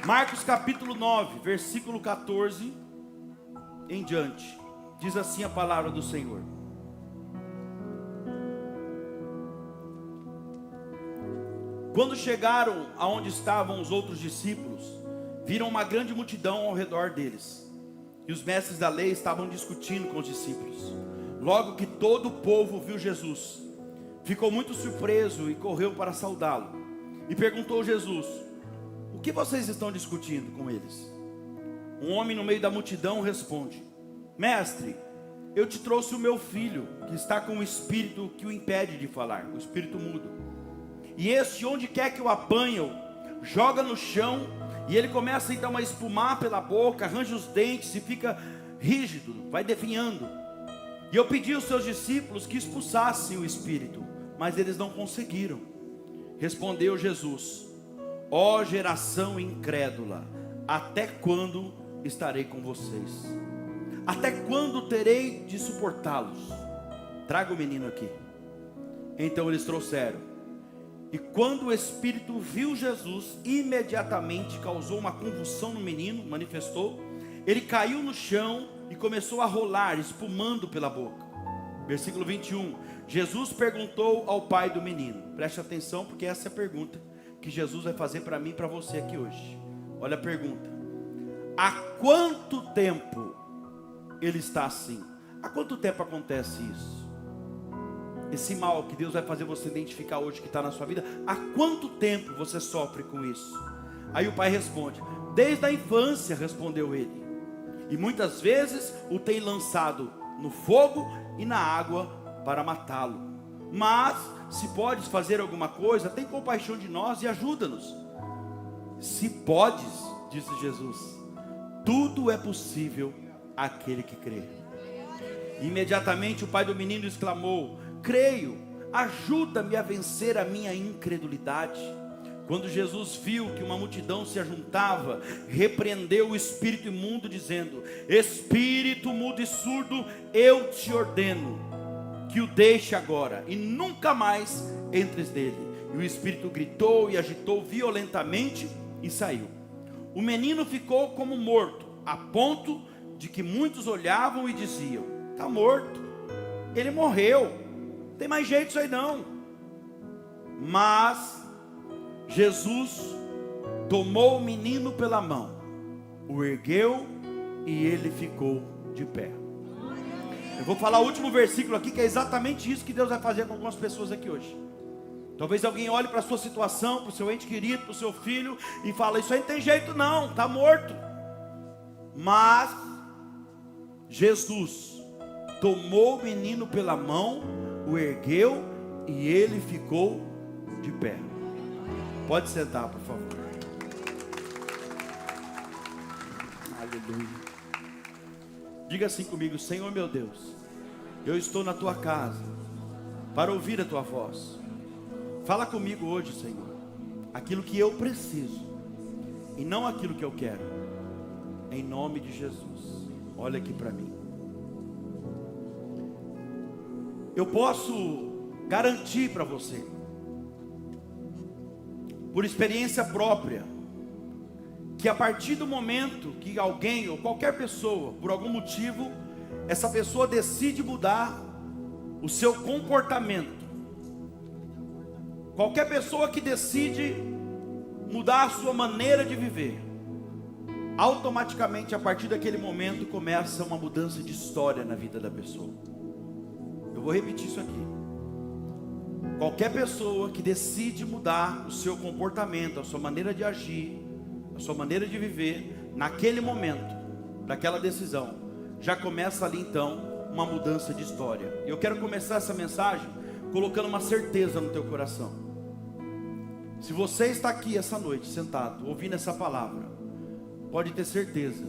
Marcos capítulo 9, versículo 14 em diante. Diz assim a palavra do Senhor: quando chegaram aonde estavam os outros discípulos, viram uma grande multidão ao redor deles, e os mestres da lei estavam discutindo com os discípulos. Logo que todo o povo viu Jesus, ficou muito surpreso e correu para saudá-lo, e perguntou a Jesus: o que vocês estão discutindo com eles? Um homem no meio da multidão responde: mestre, eu te trouxe o meu filho, que está com um espírito que o impede de falar, o espírito mudo. E este, onde quer que o apanham, joga no chão, e ele começa então a espumar pela boca, arranja os dentes e fica rígido, vai definhando. E eu pedi aos seus discípulos que expulsassem o espírito, mas eles não conseguiram. Respondeu Jesus: ó geração incrédula, até quando estarei com vocês? Até quando terei de suportá-los? Traga o menino aqui. Então eles trouxeram. E quando o espírito viu Jesus, imediatamente causou uma convulsão no menino, manifestou. Ele caiu no chão e começou a rolar, espumando pela boca. Versículo 21. Jesus perguntou ao pai do menino. Preste atenção, porque essa é a pergunta que Jesus vai fazer para mim e para você aqui hoje. Olha a pergunta: há quanto tempo ele está assim? Há quanto tempo acontece isso? Esse mal que Deus vai fazer você identificar hoje que está na sua vida, há quanto tempo você sofre com isso? Aí o pai responde: desde a infância, respondeu ele. E muitas vezes o tem lançado no fogo e na água para matá-lo. Mas se podes fazer alguma coisa, tem compaixão de nós e ajuda-nos. Se podes, disse Jesus, tudo é possível àquele que crê. Imediatamente o pai do menino exclamou: creio, ajuda-me a vencer a minha incredulidade. Quando Jesus viu que uma multidão se ajuntava, repreendeu o espírito imundo, dizendo: espírito mudo e surdo, eu te ordeno que o deixe agora, e nunca mais entres nele. E o espírito gritou e agitou violentamente e saiu. O menino ficou como morto, a ponto de que muitos olhavam e diziam: está morto, ele morreu. Tem mais jeito isso aí não. Mas Jesus tomou o menino pela mão, o ergueu e ele ficou de pé. Eu vou falar o último versículo aqui, que é exatamente isso que Deus vai fazer com algumas pessoas aqui hoje. Talvez alguém olhe para a sua situação, para o seu ente querido, para o seu filho, e fala: isso aí não tem jeito não, está morto. Mas Jesus tomou o menino pela mão, o ergueu e ele ficou de pé. Pode sentar, por favor. Aleluia. Diga assim comigo: Senhor meu Deus, eu estou na tua casa para ouvir a tua voz. Fala comigo hoje, Senhor, aquilo que eu preciso e não aquilo que eu quero. Em nome de Jesus. Olha aqui para mim. Eu posso garantir para você, por experiência própria, que a partir do momento que alguém ou qualquer pessoa, por algum motivo, essa pessoa decide mudar o seu comportamento, qualquer pessoa que decide mudar a sua maneira de viver, automaticamente a partir daquele momento começa uma mudança de história na vida da pessoa. Eu vou repetir isso aqui. Qualquer pessoa que decide mudar o seu comportamento, a sua maneira de agir, a sua maneira de viver, naquele momento, daquela decisão, já começa ali então uma mudança de história. E eu quero começar essa mensagem colocando uma certeza no teu coração. Se você está aqui essa noite, sentado, ouvindo essa palavra, pode ter certeza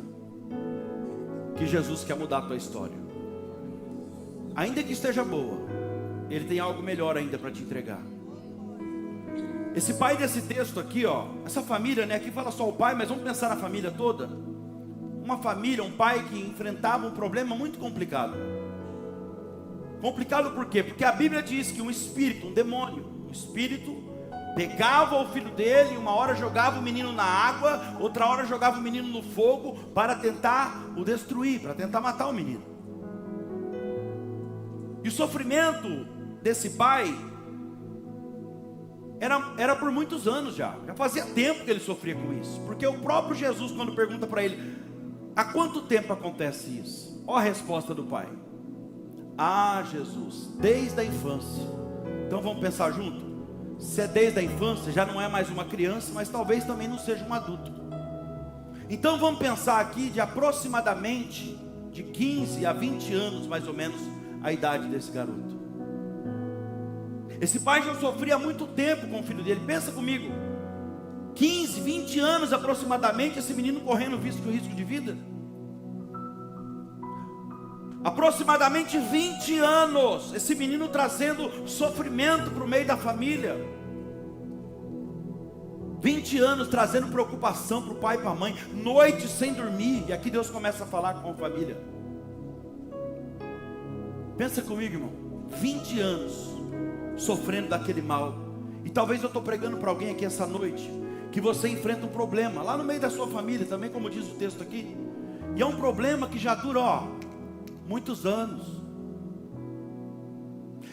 que Jesus quer mudar a tua história. Ainda que esteja boa, Ele tem algo melhor ainda para te entregar. Esse pai desse texto aqui, ó, essa família, né, aqui fala só o pai, mas vamos pensar na família toda. Uma família, um pai que enfrentava um problema muito complicado. Complicado por quê? Porque a Bíblia diz que um espírito, um demônio, um espírito Pegava o filho dele, uma hora jogava o menino na água, outra hora jogava o menino no fogo, para tentar o destruir, para tentar matar o menino. E o sofrimento desse pai era por muitos anos já fazia tempo que ele sofria com isso, porque o próprio Jesus, quando pergunta para ele, há quanto tempo acontece isso? Olha a resposta do pai: ah, Jesus, desde a infância. Então vamos pensar junto. Se é desde a infância, já não é mais uma criança, mas talvez também não seja um adulto. Então vamos pensar aqui de aproximadamente de 15 a 20 anos, mais ou menos, a idade desse garoto. Esse pai já sofria há muito tempo com o filho dele. Pensa comigo, 15, 20 anos aproximadamente, esse menino correndo risco de vida. Aproximadamente 20 anos, esse menino trazendo sofrimento para o meio da família. 20 anos trazendo preocupação para o pai e para a mãe, noites sem dormir. E aqui Deus começa a falar com a família. Pensa comigo, irmão, 20 anos sofrendo daquele mal. E talvez eu estou pregando para alguém aqui essa noite, que você enfrenta um problema lá no meio da sua família, também como diz o texto aqui. E é um problema que já dura, muitos anos.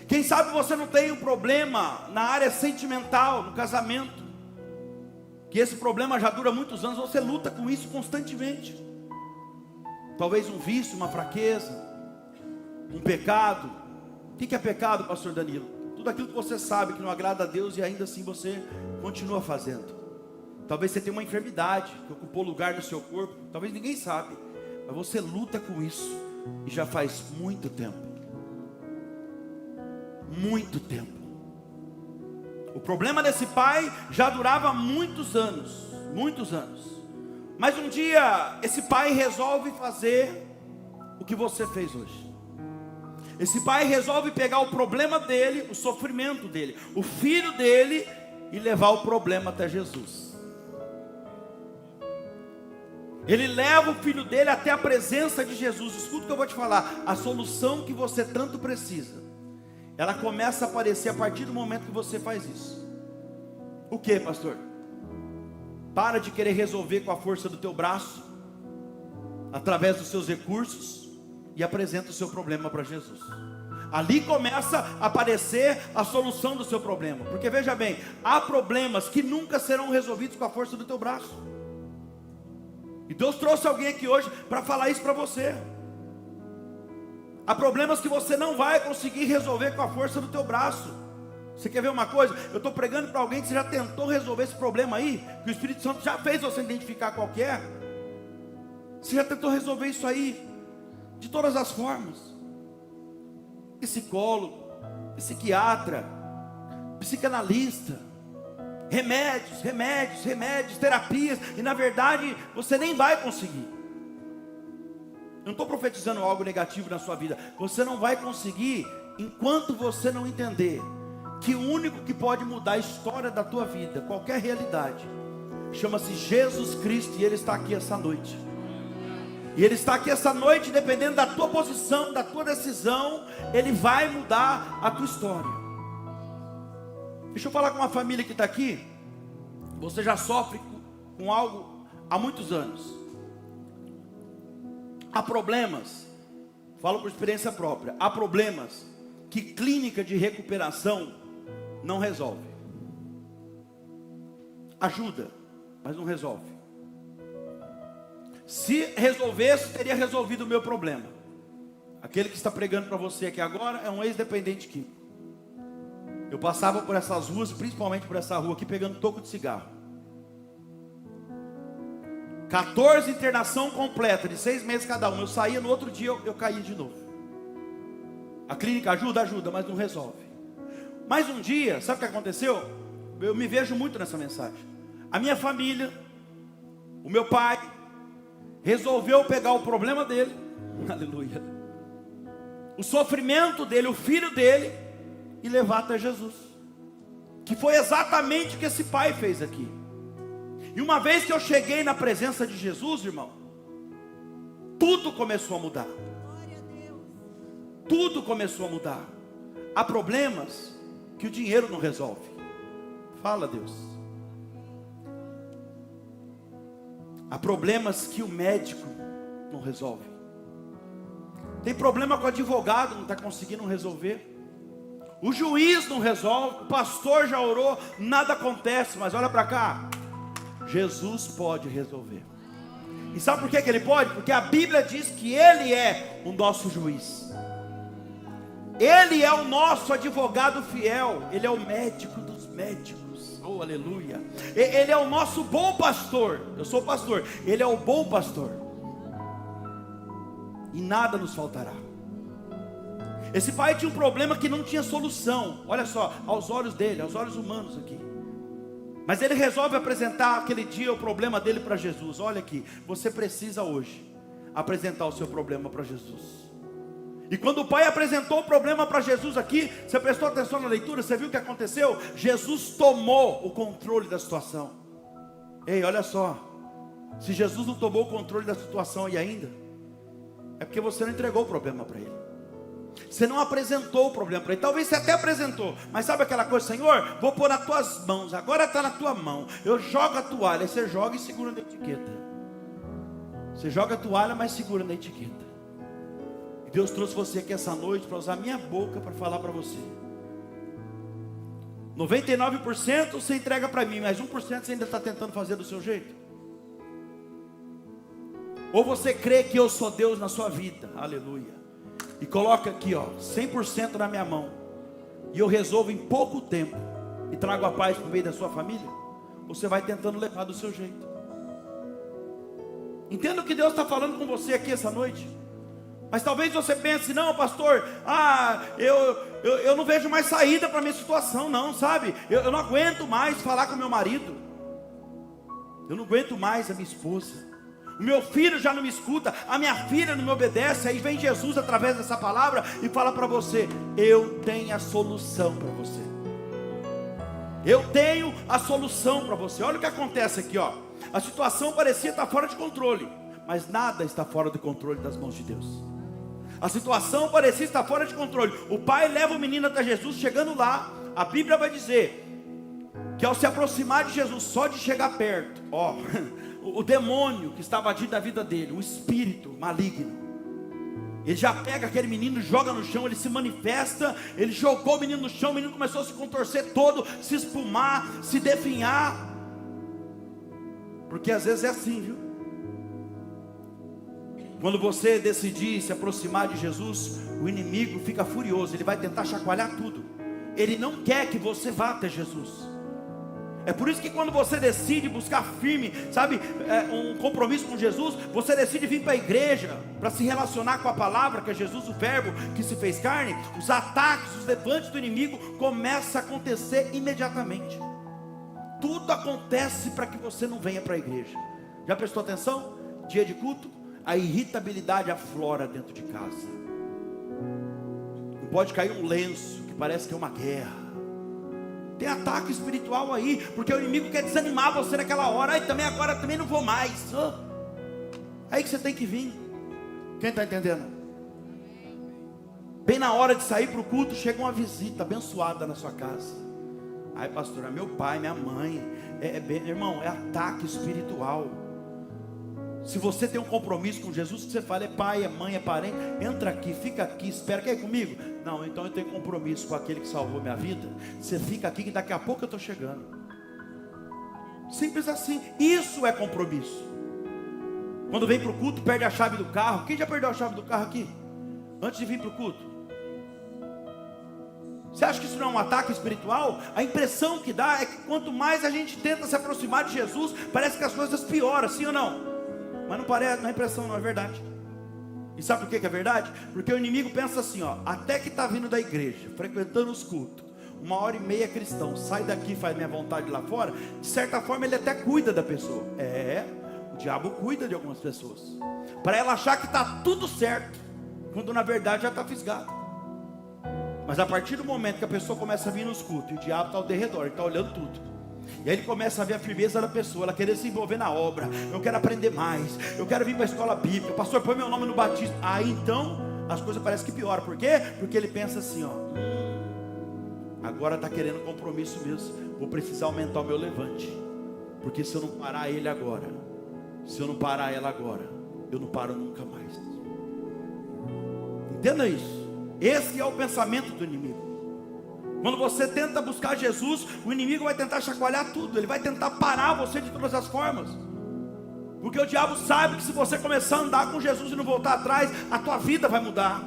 Quem sabe você não tem um problema na área sentimental, no casamento, que esse problema já dura muitos anos, você luta com isso constantemente. Talvez um vício, uma fraqueza, um pecado. O que é pecado, pastor Danilo? Tudo aquilo que você sabe que não agrada a Deus e ainda assim você continua fazendo. Talvez você tenha uma enfermidade que ocupou lugar no seu corpo, talvez ninguém sabe, mas você luta com isso e já faz muito tempo. Muito tempo. O problema desse pai já durava muitos anos. Muitos anos. Mas um dia esse pai resolve fazer o que você fez hoje. Esse pai resolve pegar o problema dele, o sofrimento dele, o filho dele, e levar o problema até Jesus. Ele leva o filho dele até a presença de Jesus. Escuta o que eu vou te falar. A solução que você tanto precisa, ela começa a aparecer a partir do momento que você faz isso. O que, pastor? Para de querer resolver com a força do teu braço, através dos seus recursos, e apresenta o seu problema para Jesus. Ali começa a aparecer a solução do seu problema. Porque veja bem, há problemas que nunca serão resolvidos com a força do teu braço. E Deus trouxe alguém aqui hoje para falar isso para você. Há problemas que você não vai conseguir resolver com a força do teu braço. Você quer ver uma coisa? Eu estou pregando para alguém que você já tentou resolver esse problema aí, que o Espírito Santo já fez você identificar qual que é. Você já tentou resolver isso aí de todas as formas. Psicólogo, psiquiatra, psicanalista, remédios, terapias, e na verdade você nem vai conseguir. Eu não estou profetizando algo negativo na sua vida. Você não vai conseguir enquanto você não entender que o único que pode mudar a história da tua vida, qualquer realidade, chama-se Jesus Cristo, e Ele está aqui essa noite. E Ele está aqui essa noite, dependendo da tua posição, da tua decisão, Ele vai mudar a tua história. Deixa eu falar com uma família que está aqui. Você já sofre com algo há muitos anos. Há problemas, falo por experiência própria, há problemas que clínica de recuperação não resolve. Ajuda, mas não resolve. Se resolvesse, teria resolvido o meu problema. Aquele que está pregando para você aqui agora é um ex-dependente químico. Eu passava por essas ruas, principalmente por essa rua aqui, pegando toco de cigarro. 14 internação completa, de 6 meses cada um. Eu saía, no outro dia eu caía de novo. A clínica ajuda, mas não resolve. Mas um dia, sabe o que aconteceu? Eu me vejo muito nessa mensagem. A minha família, o meu pai, resolveu pegar o problema dele, aleluia, o sofrimento dele, o filho dele, e levar até Jesus. Que foi exatamente o que esse pai fez aqui. E uma vez que eu cheguei na presença de Jesus, irmão, tudo começou a mudar. Tudo começou a mudar. Há problemas que o dinheiro não resolve. Fala, Deus. Há problemas que o médico não resolve. Tem problema com o advogado, não está conseguindo resolver. O juiz não resolve, o pastor já orou, nada acontece. Mas olha para cá, Jesus pode resolver. E sabe por que ele pode? Porque a Bíblia diz que Ele é o nosso juiz. Ele é o nosso advogado fiel. Ele é o médico dos médicos. Oh, aleluia. Ele é o nosso bom pastor. Eu sou pastor. Ele é o bom pastor. E nada nos faltará. Esse pai tinha um problema que não tinha solução. Olha só, aos olhos dele, aos olhos humanos aqui. Mas ele resolve apresentar aquele dia o problema dele para Jesus. Olha aqui, você precisa hoje apresentar o seu problema para Jesus. E quando o pai apresentou o problema para Jesus aqui, você prestou atenção na leitura, você viu o que aconteceu? Jesus tomou o controle da situação. Ei, olha só, se Jesus não tomou o controle da situação e ainda, é porque você não entregou o problema para ele. Você não apresentou o problema para ele. Talvez você até apresentou, mas sabe aquela coisa, Senhor, vou pôr nas tuas mãos, agora está na tua mão. Eu jogo a toalha, aí você joga e segura na etiqueta. Você joga a toalha, mas segura na etiqueta. E Deus trouxe você aqui essa noite para usar a minha boca para falar para você. 99% você entrega para mim, mas 1% você ainda está tentando fazer do seu jeito. Ou você crê que eu sou Deus na sua vida, aleluia, e coloca aqui, ó, 100% na minha mão, e eu resolvo em pouco tempo, e trago a paz para o meio da sua família. Você vai tentando levar do seu jeito. Entenda o que Deus está falando com você aqui essa noite. Mas talvez você pense, não, pastor, eu não vejo mais saída para a minha situação, não, sabe? Eu não aguento mais falar com meu marido. Eu não aguento mais a minha esposa. O meu filho já não me escuta, a minha filha não me obedece. Aí vem Jesus através dessa palavra e fala para você: eu tenho a solução para você. Eu tenho a solução para você. Olha o que acontece aqui, ó. A situação parecia estar fora de controle, mas nada está fora do controle das mãos de Deus. A situação parecia estar fora de controle. O pai leva o menino até Jesus. Chegando lá, a Bíblia vai dizer que ao se aproximar de Jesus, só de chegar perto, ó, o demônio que estava agindo na vida dele, o espírito maligno, ele já pega aquele menino, joga no chão, ele se manifesta. Ele jogou o menino no chão, o menino começou a se contorcer todo, se espumar, se definhar. Porque às vezes é assim, viu? Quando você decidir se aproximar de Jesus, o inimigo fica furioso, ele vai tentar chacoalhar tudo. Ele não quer que você vá até Jesus. É por isso que quando você decide buscar firme, sabe, um compromisso com Jesus, você decide vir para a igreja, para se relacionar com a palavra, que é Jesus, o verbo que se fez carne, os ataques, os levantes do inimigo começam a acontecer imediatamente. Tudo acontece para que você não venha para a igreja. Já prestou atenção? Dia de culto, a irritabilidade aflora dentro de casa. Não pode cair um lenço que parece que é uma guerra. Tem ataque espiritual aí, porque o inimigo quer desanimar você naquela hora. Aí também agora também não vou mais. Aí que você tem que vir. Quem está entendendo? Bem na hora de sair para o culto, chega uma visita abençoada na sua casa. Ai, pastor, é meu pai, minha mãe. Irmão, é ataque espiritual. Se você tem um compromisso com Jesus, que você fala, é pai, é mãe, é parente, entra aqui, fica aqui, espera, quer ir comigo? Não, então eu tenho compromisso com aquele que salvou minha vida. Você fica aqui que daqui a pouco eu estou chegando. Simples assim. Isso é compromisso. Quando vem para o culto, perde a chave do carro. Quem já perdeu a chave do carro aqui? Antes de vir para o culto? Você acha que isso não é um ataque espiritual? A impressão que dá é que quanto mais a gente tenta se aproximar de Jesus, parece que as coisas pioram, sim ou não? Mas não parece, não é impressão, não é verdade. E sabe por que é verdade? Porque o inimigo pensa assim, ó, até que está vindo da igreja, frequentando os cultos, 1h30 cristão, sai daqui e faz minha vontade lá fora. De certa forma ele até cuida da pessoa. O diabo cuida de algumas pessoas, para ela achar que está tudo certo, quando na verdade já está fisgado. Mas a partir do momento que a pessoa começa a vir nos cultos, e o diabo está ao derredor, ele está olhando tudo. E aí ele começa a ver a firmeza da pessoa, ela querer se envolver na obra. Eu quero aprender mais, eu quero vir para a escola bíblica. Pastor, põe meu nome no batismo. Aí então, as coisas parecem que pioram. Por quê? Porque ele pensa assim, ó, Agora está querendo compromisso mesmo. Vou precisar aumentar o meu levante. Porque se eu não parar ele agora, se eu não parar ela agora, eu não paro nunca mais. Entenda isso. Esse é o pensamento do inimigo. Quando você tenta buscar Jesus, o inimigo vai tentar chacoalhar tudo. Ele vai tentar parar você de todas as formas. Porque o diabo sabe que se você começar a andar com Jesus e não voltar atrás, a tua vida vai mudar,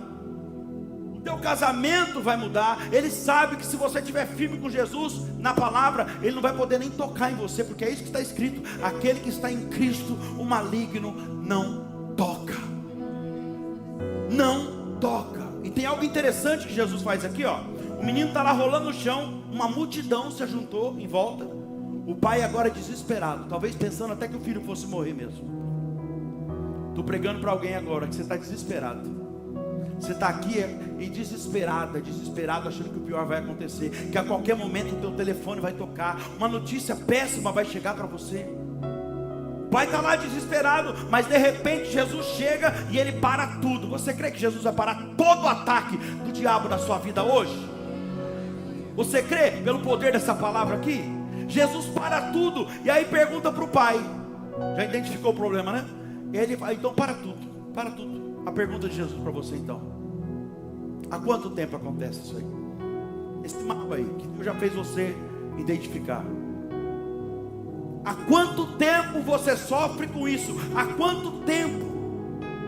o teu casamento vai mudar. Ele sabe que se você estiver firme com Jesus na palavra, ele não vai poder nem tocar em você, porque é isso que está escrito: aquele que está em Cristo, o maligno não toca. Não toca. E tem algo interessante que Jesus faz aqui, ó. O menino está lá rolando no chão, uma multidão se ajuntou em volta. O pai agora é desesperado, talvez pensando até que o filho fosse morrer mesmo. Estou pregando para alguém agora que você está desesperado. Você está aqui e desesperado, achando que o pior vai acontecer, que a qualquer momento o teu telefone vai tocar, uma notícia péssima vai chegar para você. O pai está lá desesperado, mas de repente Jesus chega e ele para tudo. Você crê que Jesus vai parar todo o ataque do diabo na sua vida hoje? Você crê pelo poder dessa palavra aqui? Jesus para tudo, e aí pergunta para o pai. Já identificou o problema, né? Ele fala: então para tudo, para tudo. A pergunta de Jesus para você então: há quanto tempo acontece isso aí? Esse mal aí, que Deus já fez você identificar. Há quanto tempo você sofre com isso? Há quanto tempo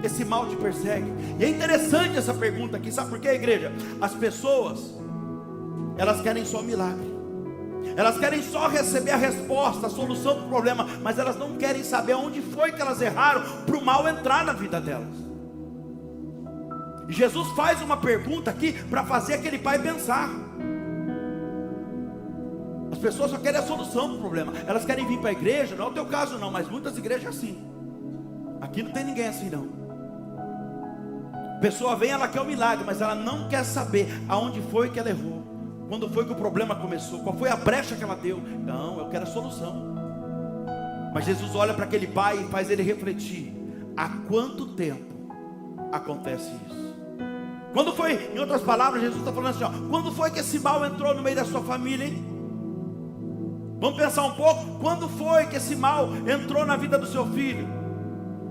esse mal te persegue? E é interessante essa pergunta aqui, sabe por quê, igreja? As pessoas, elas querem só milagre, elas querem só receber a resposta, a solução do problema, mas elas não querem saber onde foi que elas erraram para o mal entrar na vida delas. E Jesus faz uma pergunta aqui para fazer aquele pai pensar. As pessoas só querem a solução do problema, elas querem vir para a igreja. Não é o teu caso não, mas muitas igrejas é assim. Aqui não tem ninguém assim não. A pessoa vem, ela quer o milagre, mas ela não quer saber aonde foi que ela errou, quando foi que o problema começou, qual foi a brecha que ela deu. Não, eu quero a solução. Mas Jesus olha para aquele pai e faz ele refletir: há quanto tempo acontece isso? Quando foi, em outras palavras, Jesus está falando assim, ó: quando foi que esse mal entrou no meio da sua família, hein? Vamos pensar um pouco. Quando foi que esse mal entrou na vida do seu filho?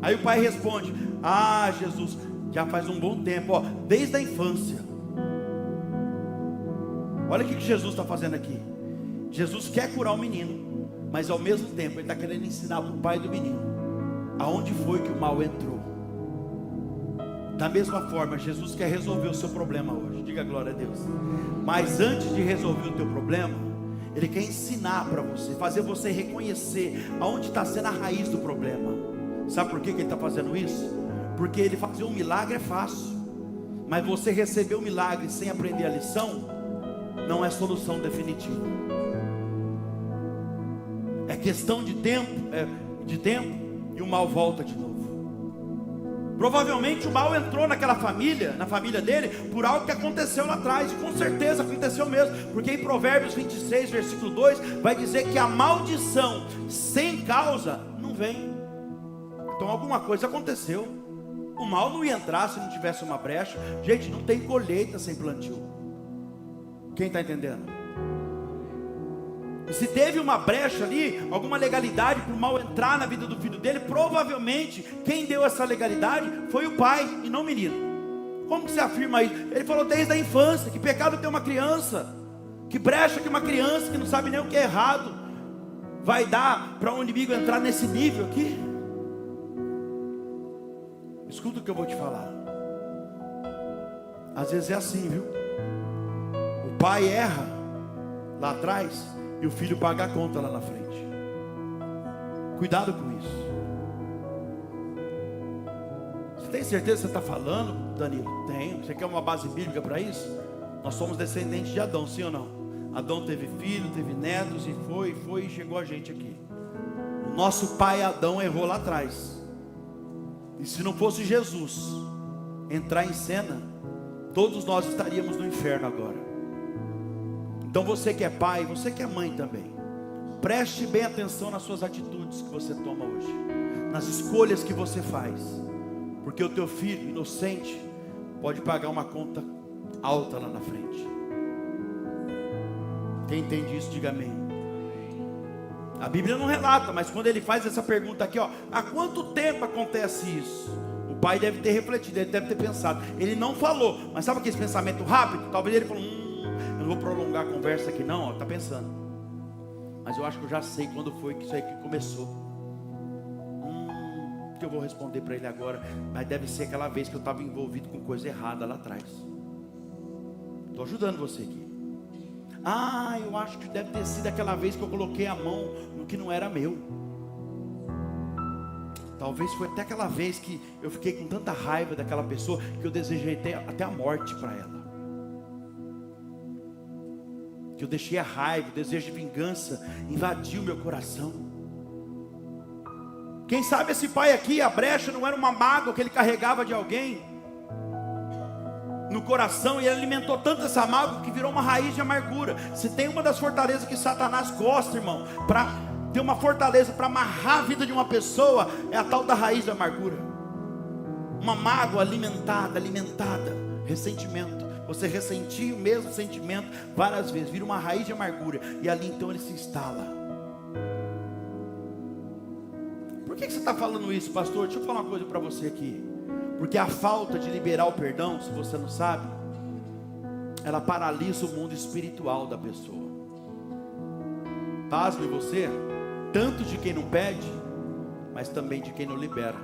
Aí o pai responde: ah, Jesus, já faz um bom tempo, ó, desde a infância. Olha o que Jesus está fazendo aqui. Jesus quer curar o menino, mas ao mesmo tempo ele está querendo ensinar para o pai do menino aonde foi que o mal entrou. Da mesma forma, Jesus quer resolver o seu problema hoje. Diga glória a Deus. Mas antes de resolver o teu problema, Ele quer ensinar para você, fazer você reconhecer aonde está sendo a raiz do problema. Sabe por que Ele está fazendo isso? Porque Ele fazer um milagre é fácil, mas você receber o milagre sem aprender a lição não é solução definitiva. É questão de tempo, e o mal volta de novo. Provavelmente o mal entrou naquela família, na família dele, por algo que aconteceu lá atrás. E com certeza aconteceu mesmo, porque em Provérbios 26, versículo 2, vai dizer que a maldição sem causa não vem. Então alguma coisa aconteceu. O mal não ia entrar se não tivesse uma brecha. Gente, não tem colheita sem plantio. Quem está entendendo? E se teve uma brecha ali, alguma legalidade para o mal entrar na vida do filho dele, provavelmente quem deu essa legalidade foi o pai e não o menino. Como que se afirma isso? Ele falou desde a infância. Que pecado tem uma criança? Que brecha que uma criança que não sabe nem o que é errado vai dar para um inimigo entrar nesse nível aqui? Escuta o que eu vou te falar. Às vezes é assim, viu? O pai erra lá atrás e o filho paga a conta lá na frente. Cuidado com isso. Você tem certeza que você está falando, Danilo? Tenho. Você quer uma base bíblica para isso? Nós somos descendentes de Adão, sim ou não? Adão teve filho, teve netos e foi e chegou a gente aqui. O nosso pai Adão errou lá atrás. E se não fosse Jesus entrar em cena, todos nós estaríamos no inferno agora. Então você que é pai, você que é mãe também, preste bem atenção nas suas atitudes que você toma hoje, nas escolhas que você faz, porque o teu filho inocente pode pagar uma conta alta lá na frente. Quem entende isso, diga amém. A Bíblia não relata, mas quando ele faz essa pergunta aqui, ó, há quanto tempo acontece isso? O pai deve ter refletido, ele deve ter pensado. Ele não falou, mas sabe aquele pensamento rápido? Talvez ele falou, eu não vou prolongar a conversa aqui não, ó, tá pensando. Mas eu acho que eu já sei quando foi que isso aí que começou. Que eu vou responder para ele agora, mas deve ser aquela vez que eu estava envolvido com coisa errada lá atrás. Estou ajudando você aqui. Eu acho que deve ter sido aquela vez que eu coloquei a mão no que não era meu. Talvez foi até aquela vez que eu fiquei com tanta raiva daquela pessoa que eu desejei até a morte para ela. Que eu deixei a raiva, o desejo de vingança invadir o meu coração. Quem sabe esse pai aqui, a brecha não era uma mágoa que ele carregava de alguém no coração, e ele alimentou tanto essa mágoa que virou uma raiz de amargura. Se tem uma das fortalezas que Satanás gosta, irmão, para ter uma fortaleza para amarrar a vida de uma pessoa, é a tal da raiz de amargura. Uma mágoa alimentada, ressentimento. Você ressentir o mesmo sentimento várias vezes, vira uma raiz de amargura, e ali então ele se instala. Por que você está falando isso, pastor? Deixa eu falar uma coisa para você aqui. Porque a falta de liberar o perdão, se você não sabe, ela paralisa o mundo espiritual da pessoa. Pasme você, tanto de quem não pede, mas também de quem não libera.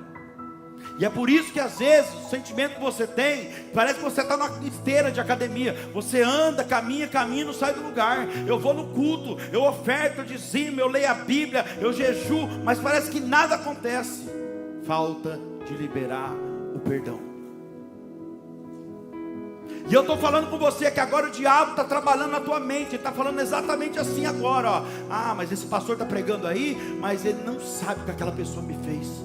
E é por isso que às vezes o sentimento que você tem, parece que você está numa esteira de academia. Você anda, caminha, não sai do lugar. Eu vou no culto, eu oferto, eu dizimo, eu leio a Bíblia, eu jejuo, mas parece que nada acontece. Falta de liberar o perdão. E eu estou falando com você que agora o diabo está trabalhando na tua mente. Ele está falando exatamente assim agora, ó. Mas esse pastor está pregando aí, mas ele não sabe o que aquela pessoa me fez.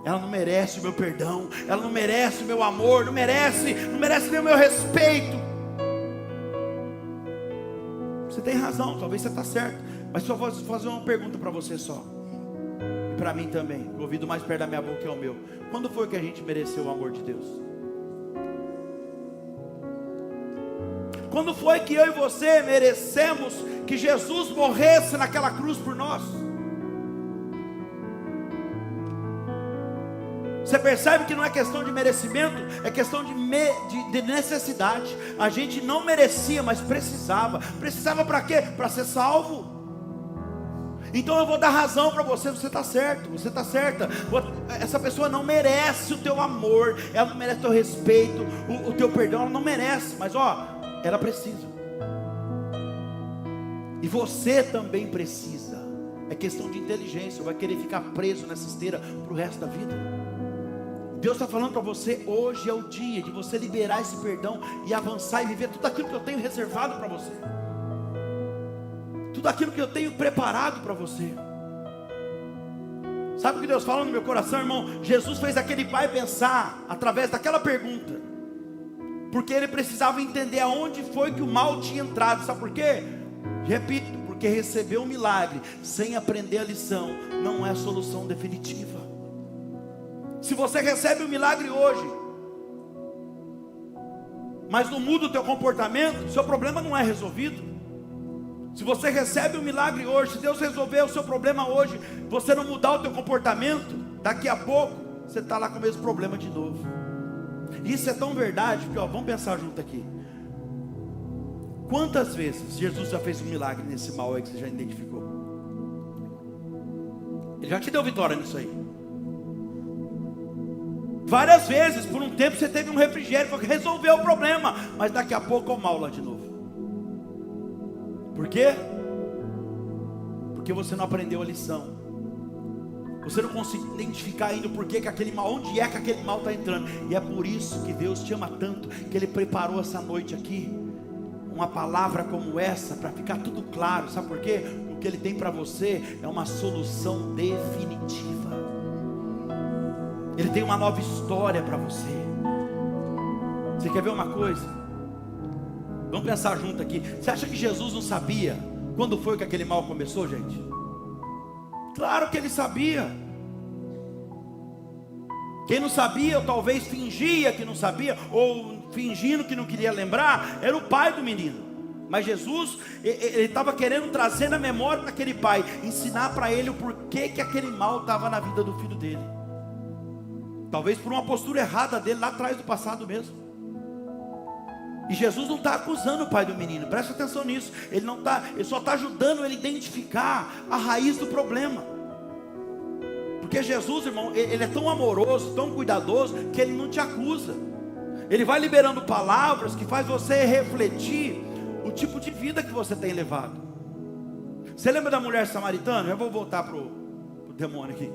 Ela não merece o meu perdão, ela não merece o meu amor, não merece nem o meu respeito. Você tem razão, talvez você está certo, mas só vou fazer uma pergunta para você só, e para mim também. O ouvido mais perto da minha boca é o meu. Quando foi que a gente mereceu o amor de Deus? Quando foi que eu e você merecemos que Jesus morresse naquela cruz por nós? Você percebe que não é questão de merecimento, é questão de necessidade. A gente não merecia, mas precisava. Precisava para quê? Para ser salvo. Então eu vou dar razão para você. Você está certo, você está certa. Essa pessoa não merece o teu amor, ela não merece o teu respeito, o teu perdão, ela não merece. Mas ela precisa. E você também precisa. É questão de inteligência. Vai querer ficar preso nessa esteira para o resto da vida? Deus está falando para você, hoje é o dia de você liberar esse perdão e avançar e viver tudo aquilo que eu tenho reservado para você, tudo aquilo que eu tenho preparado para você. Sabe o que Deus fala no meu coração, irmão? Jesus fez aquele pai pensar através daquela pergunta, porque ele precisava entender aonde foi que o mal tinha entrado. Sabe por quê? Repito, porque receber um milagre sem aprender a lição não é a solução definitiva. Se você recebe um milagre hoje, mas não muda o teu comportamento, seu problema não é resolvido. Se você recebe um milagre hoje, se Deus resolver o seu problema hoje, você não mudar o teu comportamento, daqui a pouco você está lá com o mesmo problema de novo. Isso é tão verdade, que vamos pensar junto aqui. Quantas vezes Jesus já fez um milagre nesse mal aí que você já identificou? Ele já te deu vitória nisso aí. Várias vezes, por um tempo você teve um refrigério, foi que resolveu o problema, mas daqui a pouco é o mal lá de novo. Por quê? Porque você não aprendeu a lição. Você não conseguiu identificar ainda o porquê que aquele mal, onde é que aquele mal está entrando. E é por isso que Deus te ama tanto, que Ele preparou essa noite aqui uma palavra como essa, para ficar tudo claro. Sabe por quê? O que Ele tem para você é uma solução definitiva. Ele tem uma nova história para você. Você quer ver uma coisa? Vamos pensar junto aqui. Você acha que Jesus não sabia quando foi que aquele mal começou, gente? Claro que ele sabia. Quem não sabia, ou talvez fingia que não sabia, ou fingindo que não queria lembrar, era o pai do menino. Mas Jesus, ele estava querendo trazer na memória daquele pai, ensinar para ele o porquê que aquele mal estava na vida do filho dele. Talvez por uma postura errada dele lá atrás do passado mesmo. E Jesus não está acusando o pai do menino, presta atenção nisso. Ele só está ajudando ele a identificar a raiz do problema. Porque Jesus, irmão, ele é tão amoroso, tão cuidadoso, que ele não te acusa. Ele vai liberando palavras que faz você refletir o tipo de vida que você tem levado. Você lembra da mulher samaritana? Eu vou voltar pro demônio aqui.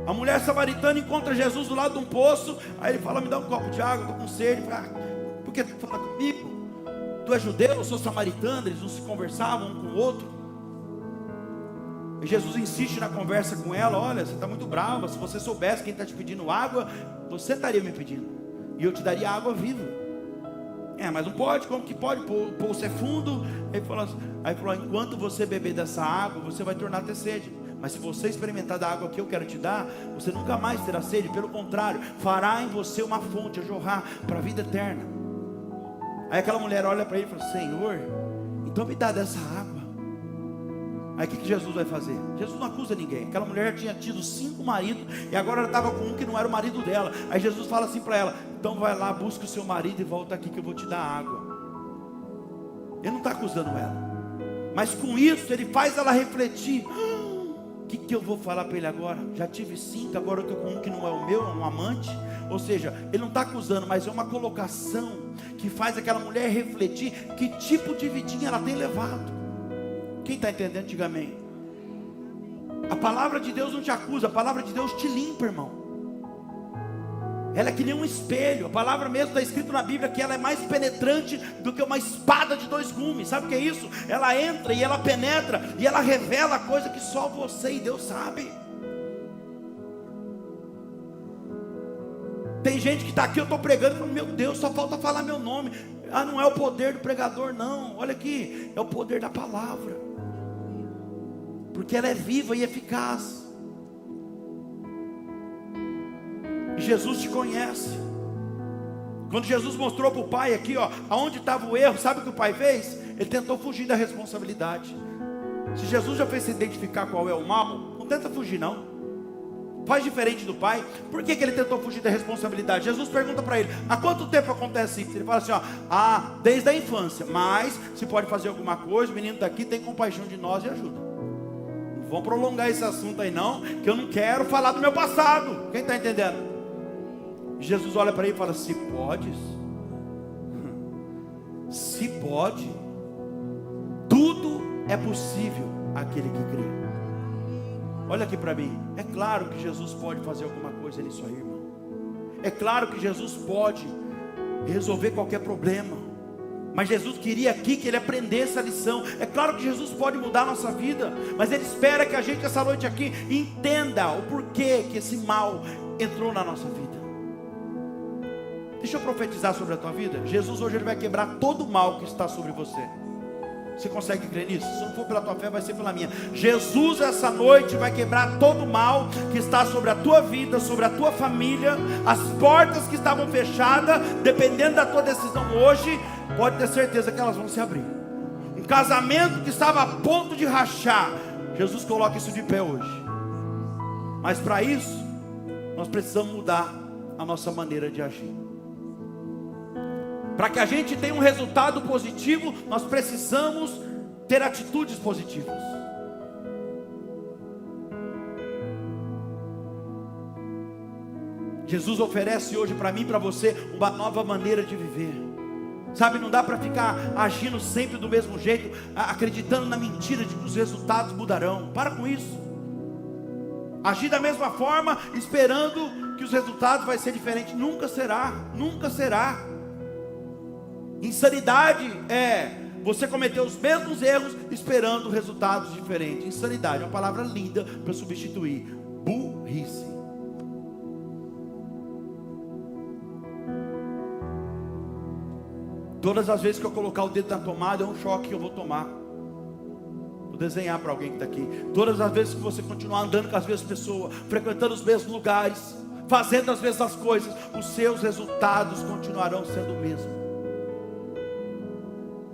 A mulher samaritana encontra Jesus do lado de um poço. Aí ele fala: me dá um copo de água, estou com sede. Por que tu fala comigo? Tu é judeu, eu sou samaritano. Eles não se conversavam um com o outro. E Jesus insiste na conversa com ela: olha, você está muito brava. Se você soubesse quem está te pedindo água, você estaria me pedindo, e eu te daria água viva. Mas não pode, como que pode? O poço é fundo. Aí falou: enquanto você beber dessa água, você vai tornar a ter sede. Mas se você experimentar da água que eu quero te dar, você nunca mais terá sede. Pelo contrário, fará em você uma fonte a jorrar para a vida eterna. Aí aquela mulher olha para ele e fala: Senhor, então me dá dessa água. Aí o que Jesus vai fazer? Jesus não acusa ninguém. Aquela mulher tinha tido 5 maridos, e agora ela estava com um que não era o marido dela. Aí Jesus fala assim para ela: então vai lá, busca o seu marido e volta aqui que eu vou te dar água. Ele não está acusando ela, mas com isso ele faz ela refletir: o que eu vou falar para ele agora? Já tive 5, agora eu estou com um que não é o meu, é um amante. Ou seja, ele não está acusando, mas é uma colocação que faz aquela mulher refletir que tipo de vidinha ela tem levado. Quem está entendendo, diga amém. A palavra de Deus não te acusa, a palavra de Deus te limpa, irmão. Ela é que nem um espelho. A palavra mesmo está escrito na Bíblia que ela é mais penetrante do que uma espada de 2 gumes. Sabe o que é isso? Ela entra e ela penetra e ela revela coisa que só você e Deus sabe. Tem gente que está aqui, eu estou pregando e fala: meu Deus, só falta falar meu nome. Não é o poder do pregador, não. Olha aqui, é o poder da palavra, porque ela é viva e eficaz. Jesus te conhece. Quando Jesus mostrou para o pai aqui, aonde estava o erro, sabe o que o pai fez? Ele tentou fugir da responsabilidade. Se Jesus já fez se identificar qual é o mal, não tenta fugir não. Faz diferente do pai. Por que ele tentou fugir da responsabilidade? Jesus pergunta para ele: há quanto tempo acontece isso? Ele fala assim: desde a infância. Mas se pode fazer alguma coisa, o menino está aqui, tem compaixão de nós e ajuda. Não vamos prolongar esse assunto aí não, que eu não quero falar do meu passado. Quem está entendendo? Jesus olha para ele e fala: se podes, se pode, tudo é possível àquele que crê. Olha aqui para mim. É claro que Jesus pode fazer alguma coisa nisso aí, irmão. É claro que Jesus pode resolver qualquer problema. Mas Jesus queria aqui que ele aprendesse a lição. É claro que Jesus pode mudar a nossa vida, mas ele espera que a gente essa noite aqui entenda o porquê que esse mal entrou na nossa vida. Deixa eu profetizar sobre a tua vida. Jesus hoje ele vai quebrar todo o mal que está sobre você. Você consegue crer nisso? Se não for pela tua fé, vai ser pela minha. Jesus essa noite vai quebrar todo o mal que está sobre a tua vida, sobre a tua família. As portas que estavam fechadas, dependendo da tua decisão hoje, pode ter certeza que elas vão se abrir. Um casamento que estava a ponto de rachar, Jesus coloca isso de pé hoje. Mas para isso, nós precisamos mudar a nossa maneira de agir. Para que a gente tenha um resultado positivo, nós precisamos ter atitudes positivas. Jesus oferece hoje para mim e para você uma nova maneira de viver. Sabe, não dá para ficar agindo sempre do mesmo jeito, acreditando na mentira de que os resultados mudarão. Para com isso. Agir da mesma forma, esperando que os resultados vai ser diferente. Nunca será, nunca será. Insanidade é você cometer os mesmos erros esperando resultados diferentes. Insanidade é uma palavra linda para substituir burrice. Todas as vezes que eu colocar o dedo na tomada é um choque que eu vou tomar. Vou desenhar para alguém que está aqui. Todas as vezes que você continuar andando com as mesmas pessoas, frequentando os mesmos lugares, fazendo as mesmas coisas, os seus resultados continuarão sendo o mesmo.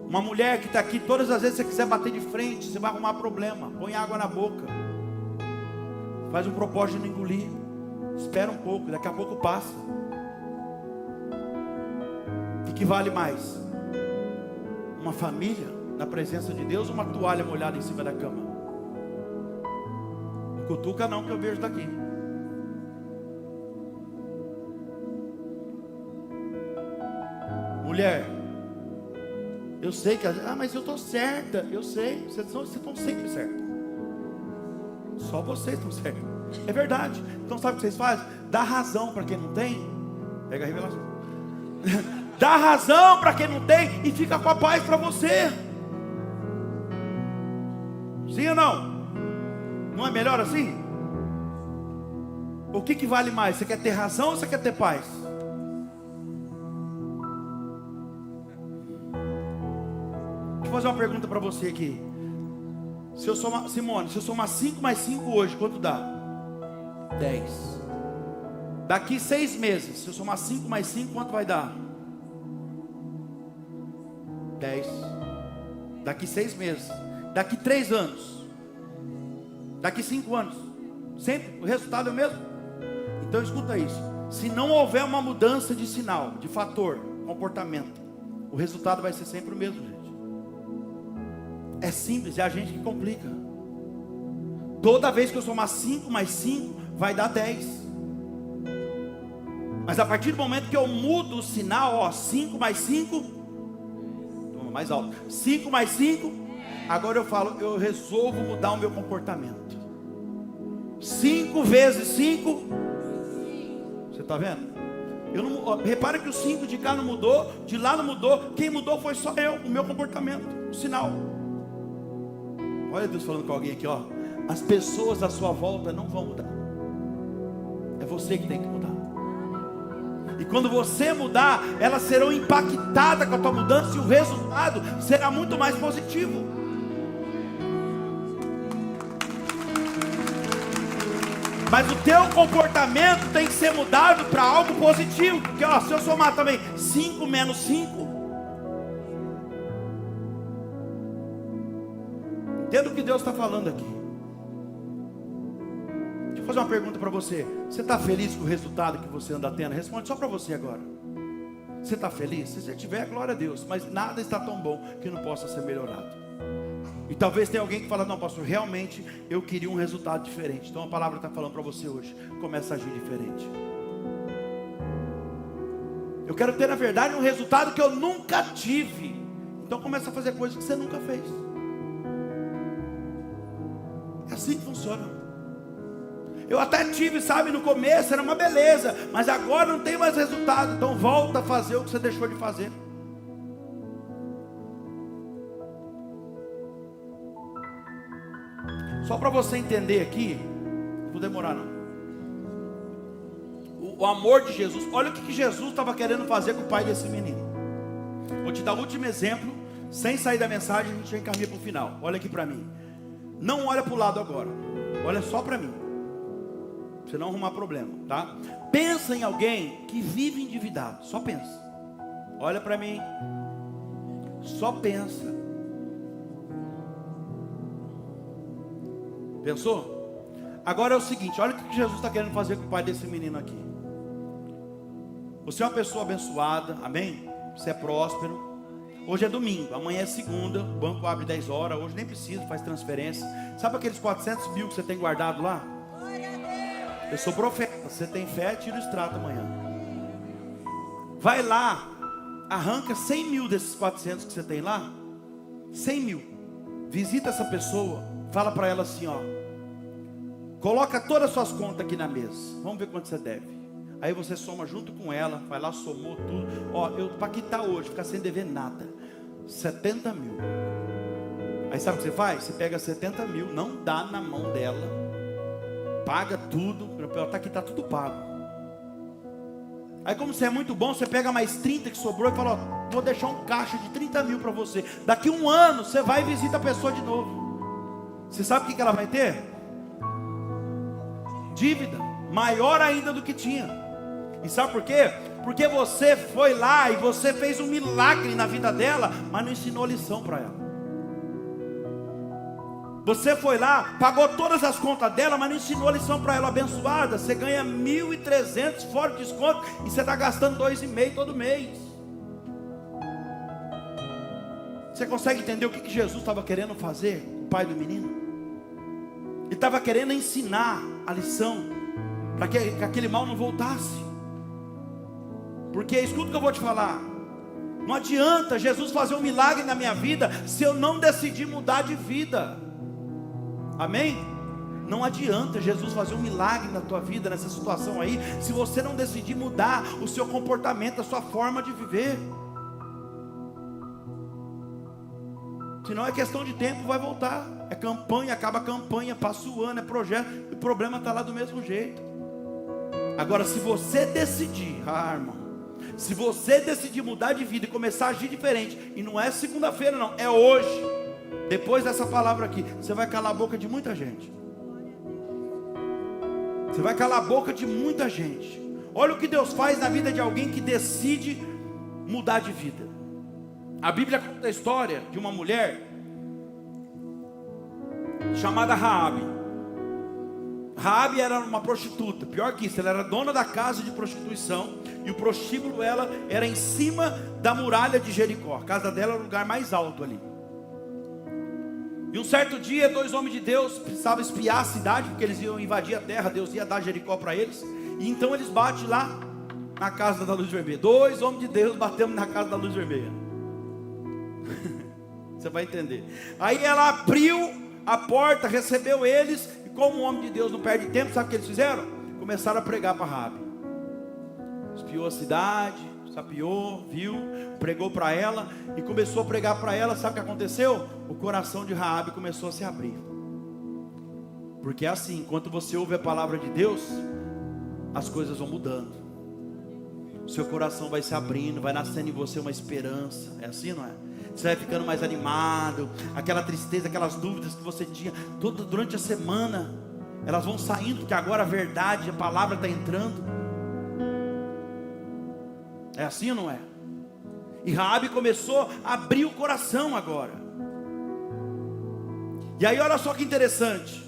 Uma mulher que está aqui, todas as vezes que você quiser bater de frente, você vai arrumar problema. Põe água na boca. Faz um propósito de não engolir. Espera um pouco, daqui a pouco passa. O que vale mais? Uma família na presença de Deus ou uma toalha molhada em cima da cama? Não cutuca não, que eu vejo daqui. Mulher, eu sei que... mas eu estou certa. Eu sei, vocês estão sempre certos. Só vocês estão certos. É verdade. Então sabe o que vocês fazem? Dá razão para quem não tem. Pega a revelação. Dá razão para quem não tem e fica com a paz para você. Sim ou não? Não é melhor assim? O que vale mais? Você quer ter razão ou você quer ter paz? Deixa eu fazer uma pergunta para você aqui. Simone, se eu somar 5 mais 5 hoje, quanto dá? 10. Daqui 6 meses, se eu somar 5 mais 5, quanto vai dar? 10. Daqui 6 meses. Daqui 3 anos. Daqui 5 anos. Sempre o resultado é o mesmo. Então escuta isso. Se não houver uma mudança de sinal, de fator, comportamento, o resultado vai ser sempre o mesmo, gente. É simples, é a gente que complica. Toda vez que eu somar 5 mais 5, vai dar 10. Mas a partir do momento que eu mudo o sinal, 5 mais 5, mais alto, 5 mais 5, agora eu falo, eu resolvo mudar o meu comportamento. 5 vezes 5, você está vendo? Repara que o 5 de cá não mudou, de lá não mudou, quem mudou foi só eu, o meu comportamento, o sinal. Olha Deus falando com alguém aqui, as pessoas à sua volta não vão mudar, é você que tem que mudar. E quando você mudar, elas serão impactadas com a tua mudança e o resultado será muito mais positivo. Mas o teu comportamento tem que ser mudado para algo positivo. Porque se eu somar também 5 menos 5, entenda o que Deus está falando aqui. Deixa eu fazer uma pergunta para você. Você está feliz com o resultado que você anda tendo? Responde só para você agora. Você está feliz? Se você tiver, glória a Deus. Mas nada está tão bom que não possa ser melhorado. E talvez tenha alguém que fala, não pastor, realmente eu queria um resultado diferente. Então a palavra está falando para você hoje, começa a agir diferente. Eu quero ter na verdade um resultado que eu nunca tive. Então começa a fazer coisas que você nunca fez. É assim que funciona. Eu até tive, sabe, no começo era uma beleza, mas agora não tem mais resultado. Então volta a fazer o que você deixou de fazer. Só para você entender aqui, não vou demorar não. O amor de Jesus, olha o que Jesus estava querendo fazer com o pai desse menino. Vou te dar o último exemplo, sem sair da mensagem, a gente já encaminha para o final. Olha aqui para mim. Não olha para o lado agora, olha só para mim. Pra você não arrumar problema, tá? Pensa em alguém que vive endividado, só pensa. Olha para mim, só pensa. Pensou? Agora é o seguinte, olha o que Jesus está querendo fazer com o pai desse menino aqui. Você é uma pessoa abençoada, amém? Você é próspero. Hoje é domingo, amanhã é segunda, o banco abre 10 horas, hoje nem precisa, faz transferência. Sabe aqueles 400 mil que você tem guardado lá? Eu sou profeta, você tem fé, tira o extrato amanhã. Vai lá, arranca 100 mil desses 400 que você tem lá, 100 mil. Visita essa pessoa, fala para ela assim, coloca todas as suas contas aqui na mesa, vamos ver quanto você deve. Aí você soma junto com ela, vai lá, somou tudo. Eu para quitar hoje, ficar sem dever nada, 70 mil. Aí sabe o que você faz? Você pega 70 mil, não dá na mão dela, paga tudo, aqui está tudo pago. Aí como você é muito bom, você pega mais 30 que sobrou e fala, vou deixar um caixa de 30 mil para você. Daqui um ano, você vai e visita a pessoa de novo. Você sabe o que ela vai ter? Dívida, maior ainda do que tinha. E sabe por quê? Porque você foi lá e você fez um milagre na vida dela, mas não ensinou lição para ela. Você foi lá, pagou todas as contas dela, mas não ensinou a lição para ela. Abençoada, você ganha 1.300 fora de desconto e você está gastando 2,5 todo mês. Você consegue entender o que Jesus estava querendo fazer, o pai do menino? Ele estava querendo ensinar a lição, para que aquele mal não voltasse. Porque escuta o que eu vou te falar. Não adianta Jesus fazer um milagre na minha vida se eu não decidir mudar de vida. Amém? Não adianta Jesus fazer um milagre na tua vida, nessa situação aí, se você não decidir mudar o seu comportamento, a sua forma de viver. Senão é questão de tempo, vai voltar. É campanha, acaba a campanha, passa o ano, é projeto, o problema está lá do mesmo jeito. Agora, se você decidir, irmão, se você decidir mudar de vida e começar a agir diferente, e não é segunda-feira não, é hoje. Depois dessa palavra aqui, você vai calar a boca de muita gente. Você vai calar a boca de muita gente. Olha o que Deus faz na vida de alguém que decide mudar de vida. A Bíblia conta a história de uma mulher chamada Raabe. Raabe era uma prostituta. Pior que isso, ela era dona da casa de prostituição. E o prostíbulo ela era em cima da muralha de Jericó. A casa dela era o lugar mais alto ali. E um certo dia, 2 homens de Deus precisavam espiar a cidade, porque eles iam invadir a terra, Deus ia dar Jericó para eles. E então eles batem lá na casa da luz vermelha. 2 homens de Deus batemos na casa da luz vermelha. Você vai entender. Aí ela abriu a porta, recebeu eles, e como um homem de Deus não perde tempo, sabe o que eles fizeram? Começaram a pregar para Raabe. Espiou a cidade, sapiou, viu, pregou para ela e começou a pregar para ela. Sabe o que aconteceu? O coração de Raabe começou a se abrir. Porque é assim, enquanto você ouve a palavra de Deus, as coisas vão mudando. O seu coração vai se abrindo, vai nascendo em você uma esperança. É assim, não é? Você vai ficando mais animado. Aquela tristeza, aquelas dúvidas que você tinha durante a semana, elas vão saindo, porque agora a verdade, a palavra está entrando. É assim ou não é? E Raabe começou a abrir o coração agora. E aí olha só que interessante.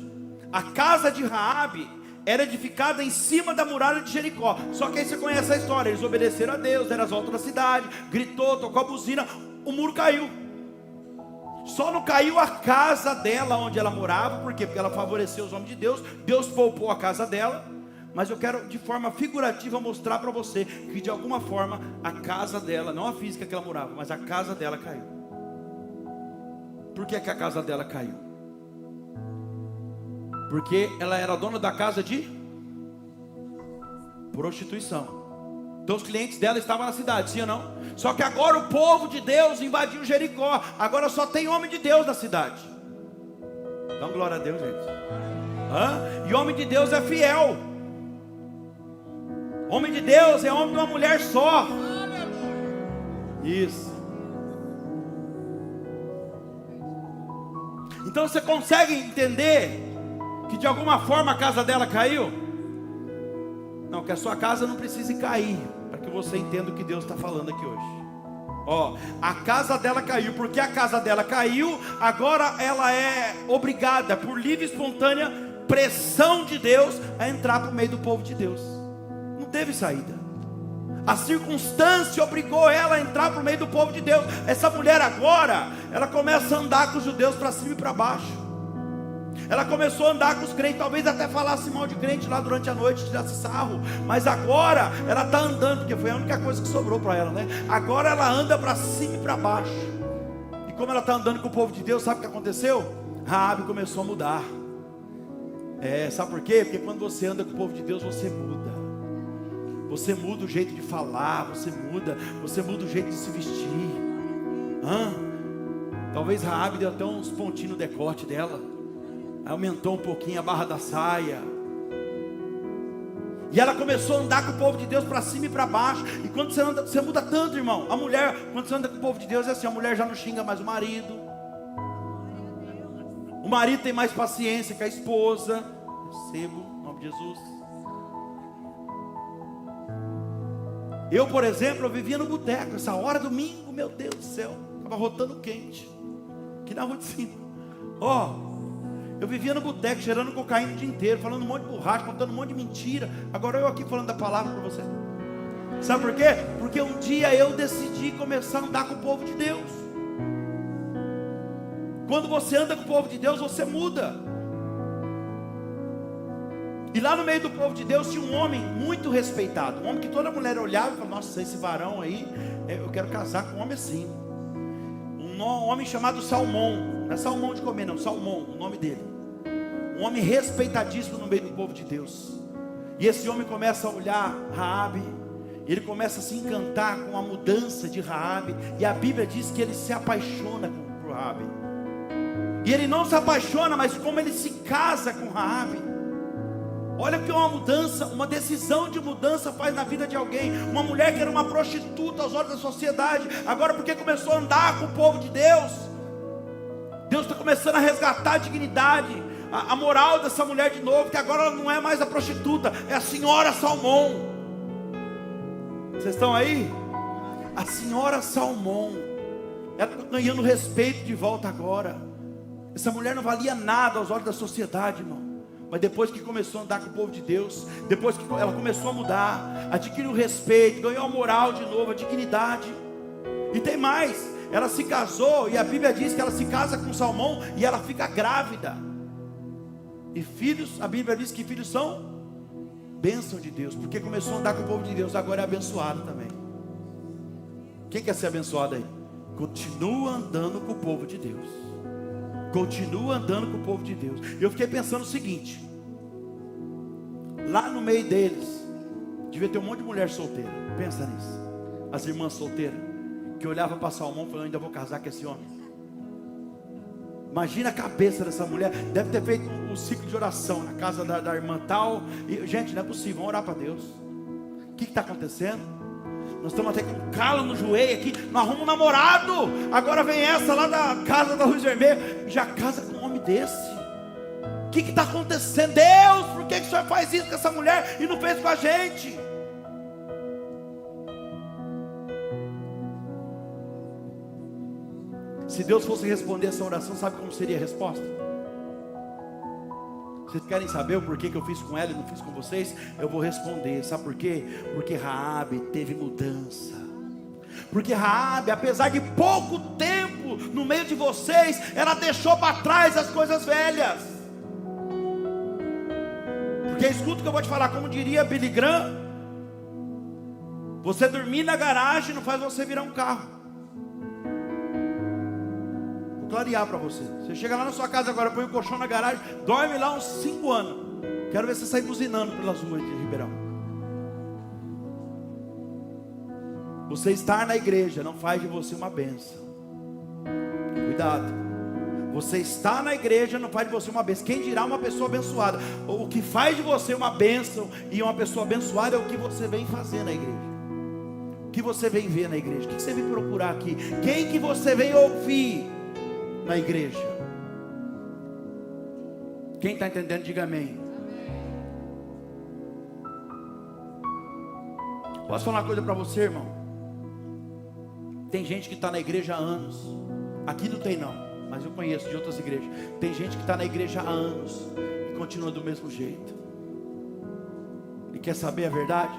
A casa de Raabe era edificada em cima da muralha de Jericó. Só que aí você conhece a história. Eles obedeceram a Deus, deram as voltas da cidade, gritou, tocou a buzina, o muro caiu. Só não caiu a casa dela onde ela morava. Por quê? Porque ela favoreceu os homens de Deus. Deus poupou a casa dela. Mas eu quero de forma figurativa mostrar para você que de alguma forma a casa dela, não a física que ela morava, mas a casa dela caiu. Por que a casa dela caiu? Porque ela era dona da casa de prostituição. Então os clientes dela estavam na cidade, sim ou não? Só que agora o povo de Deus invadiu Jericó. Agora só tem homem de Deus na cidade. Então glória a Deus, gente. E homem de Deus é fiel. Homem de Deus é homem de uma mulher só. Isso. Então você consegue entender que de alguma forma a casa dela caiu? Não, que a sua casa não precise cair, para que você entenda o que Deus está falando aqui hoje. A casa dela caiu. Porque a casa dela caiu, agora ela é obrigada, por livre e espontânea pressão de Deus, a entrar para o meio do povo de Deus. Não teve saída. A circunstância obrigou ela a entrar para o meio do povo de Deus. Essa mulher agora, ela começa a andar com os judeus para cima e para baixo. Ela começou a andar com os crentes, talvez até falasse mal de crente lá durante a noite, tirasse sarro. Mas agora ela está andando, porque foi a única coisa que sobrou para ela, né? Agora ela anda para cima e para baixo. E como ela está andando com o povo de Deus, sabe o que aconteceu? Raabe começou a mudar. Sabe por quê? Porque quando você anda com o povo de Deus, você muda. Você muda o jeito de falar, você muda o jeito de se vestir. Talvez Raabe deu até uns pontinhos no decote dela, aumentou um pouquinho a barra da saia. E ela começou a andar com o povo de Deus para cima e para baixo. E quando você anda, você muda tanto, irmão. A mulher, quando você anda com o povo de Deus, é assim: a mulher já não xinga mais o marido. O marido tem mais paciência que a esposa. Recebo, em nome de Jesus. Eu, por exemplo, eu vivia no boteco, essa hora domingo, meu Deus do céu, estava rotando quente, aqui na rua de cima. Eu vivia no boteco, cheirando cocaína o dia inteiro, falando um monte de borracha, contando um monte de mentira. Agora eu aqui falando da palavra para você. Sabe por quê? Porque um dia eu decidi começar a andar com o povo de Deus. Quando você anda com o povo de Deus, você muda. E lá no meio do povo de Deus tinha um homem muito respeitado, um homem que toda mulher olhava e falava: nossa, esse varão aí, eu quero casar com um homem assim. Um homem chamado Salmão, não é Salmão de comer não, Salmão, o nome dele. Um homem respeitadíssimo no meio do povo de Deus. E esse homem começa a olhar Raabe, e ele começa a se encantar com a mudança de Raabe, e a Bíblia diz que ele se apaixona por Raabe. E ele não se apaixona, mas como ele se casa com Raabe. Olha que uma mudança, uma decisão de mudança faz na vida de alguém. Uma mulher que era uma prostituta aos olhos da sociedade, agora porque começou a andar com o povo de Deus, Deus está começando a resgatar a dignidade, a moral dessa mulher de novo, que agora ela não é mais a prostituta, é a senhora Salmão. Vocês estão aí? A senhora Salmão, ela está ganhando respeito de volta agora. Essa mulher não valia nada aos olhos da sociedade, irmão. Mas depois que começou a andar com o povo de Deus, depois que ela começou a mudar, adquiriu o respeito, ganhou a moral de novo, a dignidade. E tem mais, ela se casou, e a Bíblia diz que ela se casa com Salmão, e ela fica grávida. E filhos, a Bíblia diz que filhos são bênção de Deus, porque começou a andar com o povo de Deus, agora é abençoado também. Quem quer ser abençoado aí? Continua andando com o povo de Deus. Continua andando com o povo de Deus. Eu fiquei pensando o seguinte: lá no meio deles devia ter um monte de mulher solteira. Pensa nisso. As irmãs solteiras que olhavam para Salmão e falavam: ainda vou casar com esse homem. Imagina a cabeça dessa mulher. Deve ter feito um ciclo de oração na casa da irmã tal. E, gente, não é possível, vamos orar para Deus. O que está acontecendo? Nós estamos até com um calo no joelho aqui. Nós arrumamos um namorado. Agora vem essa lá da casa da Luz Vermelha e já casa com um homem desse. O que está acontecendo? Deus, por que o Senhor faz isso com essa mulher e não fez com a gente? Se Deus fosse responder essa oração, sabe como seria a resposta? Vocês querem saber o porquê que eu fiz com ela e não fiz com vocês? Eu vou responder. Sabe por quê? Porque Raabe teve mudança. Porque Raabe, apesar de pouco tempo no meio de vocês, ela deixou para trás as coisas velhas. Porque escuta o que eu vou te falar, como diria Billy Graham: você dormir na garagem não faz você virar um carro. Clarear para você. Você chega lá na sua casa agora, põe o colchão na garagem, dorme lá uns 5 anos. Quero ver você sair buzinando pelas ruas de Ribeirão. Você estar na igreja não faz de você uma bênção. Cuidado. Você estar na igreja não faz de você uma bênção. Quem dirá uma pessoa abençoada? O que faz de você uma bênção e uma pessoa abençoada é o que você vem fazer na igreja. O que você vem ver na igreja. O que você vem procurar aqui. Quem que você vem ouvir na igreja? Quem está entendendo, diga amém. Posso falar uma coisa para você, irmão? Tem gente que está na igreja há anos. Aqui não tem não, mas eu conheço de outras igrejas. Tem gente que está na igreja há anos e continua do mesmo jeito. E quer saber a verdade?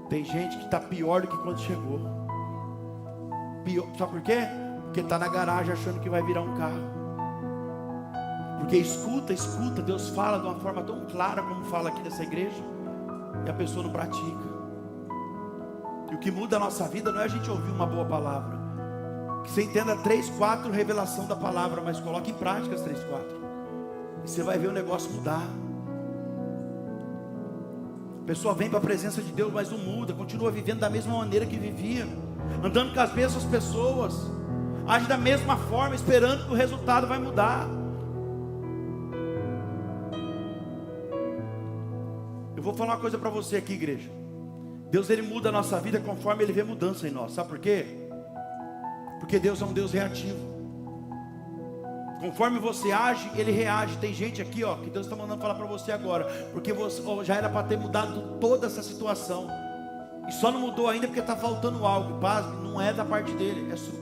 Tem gente que está pior do que quando chegou. Pior, sabe por quê? Porque está na garagem achando que vai virar um carro. Porque escuta, Deus fala de uma forma tão clara como fala aqui nessa igreja, e a pessoa não pratica. E o que muda a nossa vida não é a gente ouvir uma boa palavra. Que você entenda 3, 4 revelação da palavra, mas coloque em prática as 3, 4. E você vai ver o negócio mudar. A pessoa vem para a presença de Deus, mas não muda, continua vivendo da mesma maneira que vivia, andando com as mesmas pessoas, age da mesma forma, esperando que o resultado vai mudar. Eu vou falar uma coisa para você aqui, igreja. Deus, Ele muda a nossa vida conforme Ele vê mudança em nós. Sabe por quê? Porque Deus é um Deus reativo. Conforme você age, Ele reage. Tem gente aqui, ó, que Deus está mandando falar para você agora, porque você já era para ter mudado toda essa situação. E só não mudou ainda porque está faltando algo. Pasme, não é da parte dele, é sua.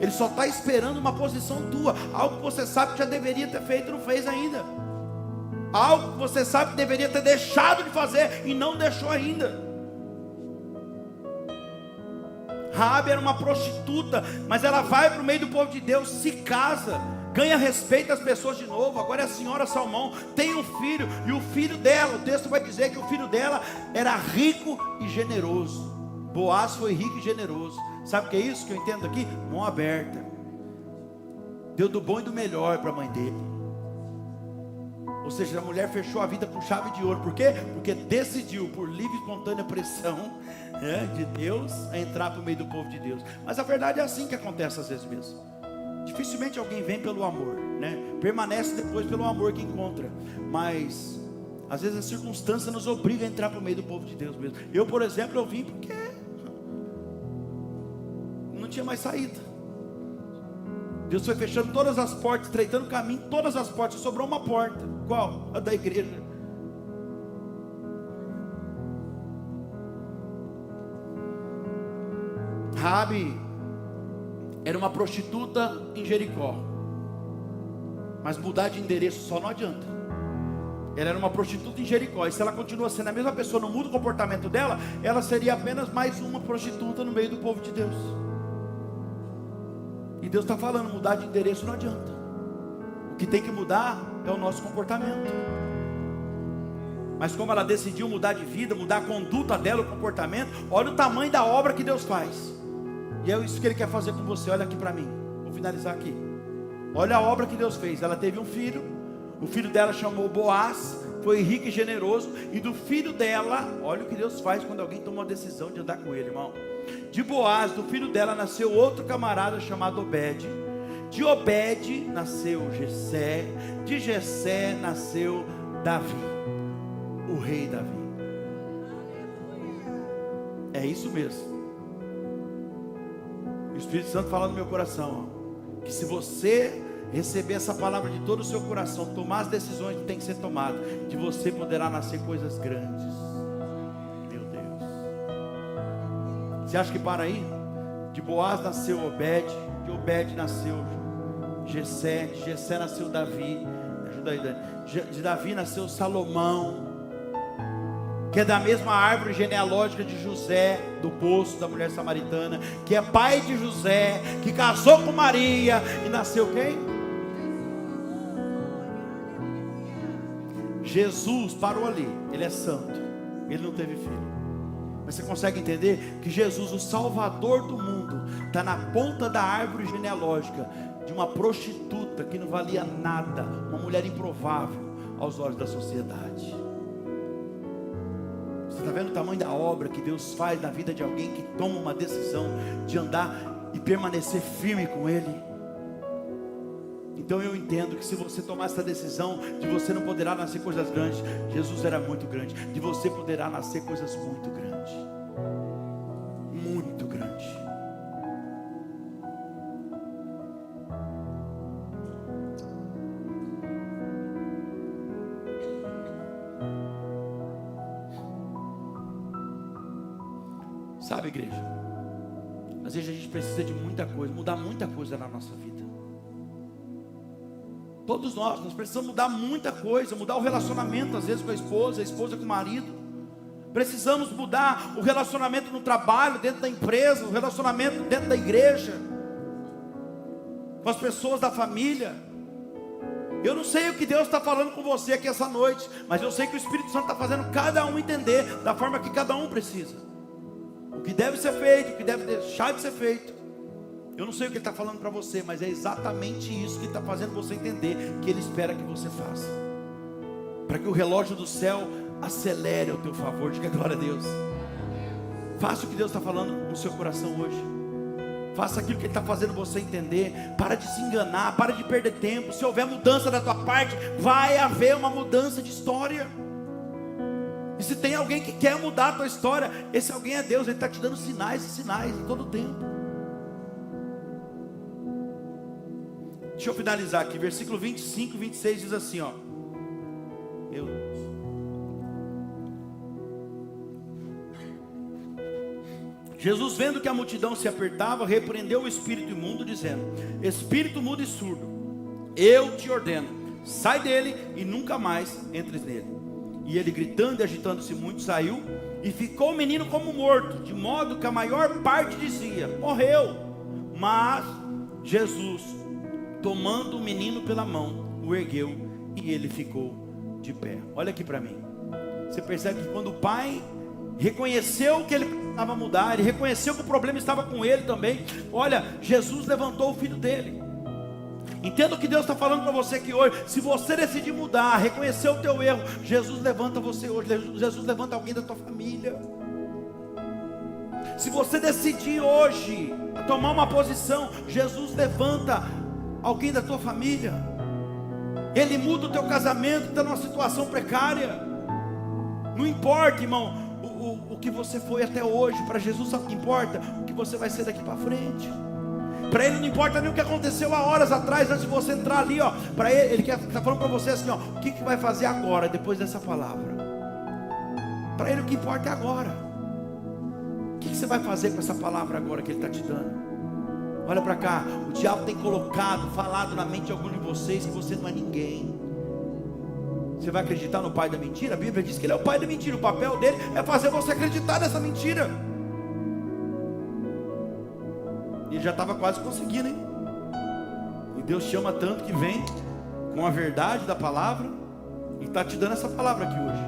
Ele só está esperando uma posição tua. Algo que você sabe que já deveria ter feito e não fez ainda. Algo que você sabe que deveria ter deixado de fazer e não deixou ainda. Raabe era uma prostituta, mas ela vai para o meio do povo de Deus, se casa, ganha respeito das pessoas de novo. Agora é a senhora Salmão, tem um filho, e o filho dela, o texto vai dizer que o filho dela era rico e generoso. Boaz foi rico e generoso. Sabe o que é isso que eu entendo aqui? Mão aberta. Deu do bom e do melhor para a mãe dele. Ou seja, a mulher fechou a vida com chave de ouro. Por quê? Porque decidiu, por livre e espontânea pressão de Deus, a entrar para o meio do povo de Deus. Mas a verdade é assim que acontece às vezes mesmo. Dificilmente alguém vem pelo amor, né? Permanece depois pelo amor que encontra. Mas às vezes a circunstância nos obriga a entrar para o meio do povo de Deus mesmo. Eu, por exemplo, eu vim porque não tinha mais saída. Deus foi fechando todas as portas, estreitando o caminho, todas as portas, sobrou uma porta. Qual? A da igreja. Raabe era uma prostituta em Jericó, mas mudar de endereço só não adianta. Ela era uma prostituta em Jericó, e se ela continua sendo a mesma pessoa, não muda o comportamento dela, ela seria apenas mais uma prostituta no meio do povo de Deus. E Deus está falando, mudar de endereço não adianta. O que tem que mudar é o nosso comportamento. Mas como ela decidiu mudar de vida, mudar a conduta dela, o comportamento, olha o tamanho da obra que Deus faz. E é isso que Ele quer fazer com você. Olha aqui para mim, vou finalizar aqui. Olha a obra que Deus fez. Ela teve um filho, o filho dela chamou Boaz, foi rico e generoso. E do filho dela, olha o que Deus faz quando alguém toma uma decisão de andar com Ele, irmão. De Boaz, do filho dela, nasceu outro camarada chamado Obed. De Obed nasceu Jessé. De Jessé nasceu Davi, o rei Davi. É isso mesmo. E o Espírito Santo fala no meu coração, ó, que se você receber essa palavra de todo o seu coração, tomar as decisões que tem que ser tomadas, de você poderá nascer coisas grandes. Meu Deus. Você acha que para aí? De Boaz nasceu Obed, de Obed nasceu Jessé, de Jessé nasceu Davi. Ajuda aí, Dani. De Davi nasceu Salomão, que é da mesma árvore genealógica de José, do poço da mulher samaritana, que é pai de José, que casou com Maria, e nasceu quem? Jesus parou ali, Ele é santo, Ele não teve filho. Mas você consegue entender que Jesus, o Salvador do mundo, está na ponta da árvore genealógica de uma prostituta que não valia nada, uma mulher improvável aos olhos da sociedade. Você está vendo o tamanho da obra que Deus faz na vida de alguém que toma uma decisão de andar e permanecer firme com Ele? Então eu entendo que se você tomar essa decisão de você não poderá nascer coisas grandes, Jesus era muito grande, de você poderá nascer coisas muito grandes, muito grandes. Sabe, igreja, às vezes a gente precisa de muita coisa, mudar muita coisa na nossa vida. Todos nós precisamos mudar muita coisa, mudar o relacionamento às vezes com a esposa com o marido. Precisamos mudar o relacionamento no trabalho, dentro da empresa, o relacionamento dentro da igreja, com as pessoas da família. Eu não sei o que Deus está falando com você aqui essa noite, mas eu sei que o Espírito Santo está fazendo cada um entender da forma que cada um precisa. O que deve ser feito, o que deve deixar de ser feito. Eu não sei o que Ele está falando para você, mas é exatamente isso que Ele está fazendo você entender, que Ele espera que você faça, para que o relógio do céu acelere ao teu favor. Diga glória a Deus. Faça o que Deus está falando no seu coração hoje. Faça aquilo que Ele está fazendo você entender. Para de se enganar, para de perder tempo. Se houver mudança da tua parte, vai haver uma mudança de história. E se tem alguém que quer mudar a tua história, esse alguém é Deus. Ele está te dando sinais e sinais em todo o tempo. Deixa eu finalizar aqui, versículo 25 e 26 diz assim, ó. Jesus, vendo que a multidão se apertava, repreendeu o espírito imundo, dizendo: espírito mudo e surdo, eu te ordeno, sai dele e nunca mais entres nele. E ele, gritando e agitando-se muito, saiu, e ficou o menino como morto, de modo que a maior parte dizia: morreu. Mas Jesus, tomando o menino pela mão, o ergueu, e ele ficou de pé. Olha aqui para mim. Você percebe que quando o pai reconheceu que ele precisava mudar, ele reconheceu que o problema estava com ele também. Olha, Jesus levantou o filho dele. Entenda o que Deus está falando para você aqui hoje. Se você decidir mudar, reconhecer o teu erro, Jesus levanta você hoje. Jesus levanta alguém da tua família. Se você decidir hoje tomar uma posição, Jesus levanta alguém da tua família. Ele muda o teu casamento, está numa situação precária. Não importa, irmão, o que você foi até hoje. Para Jesus sabe o que importa? O que você vai ser daqui para frente. Para Ele não importa nem o que aconteceu há horas atrás, antes de você entrar ali, ó. Para Ele está falando para você assim, ó, o que vai fazer agora, depois dessa palavra. Para Ele o que importa é agora. O que você vai fazer com essa palavra agora que Ele está te dando? Olha para cá, o diabo tem falado na mente de algum de vocês que você não é ninguém. Você vai acreditar no pai da mentira? A Bíblia diz que ele é o pai da mentira. O papel dele é fazer você acreditar nessa mentira. E ele já estava quase conseguindo, hein? E Deus te ama tanto que vem com a verdade da palavra e está te dando essa palavra aqui hoje.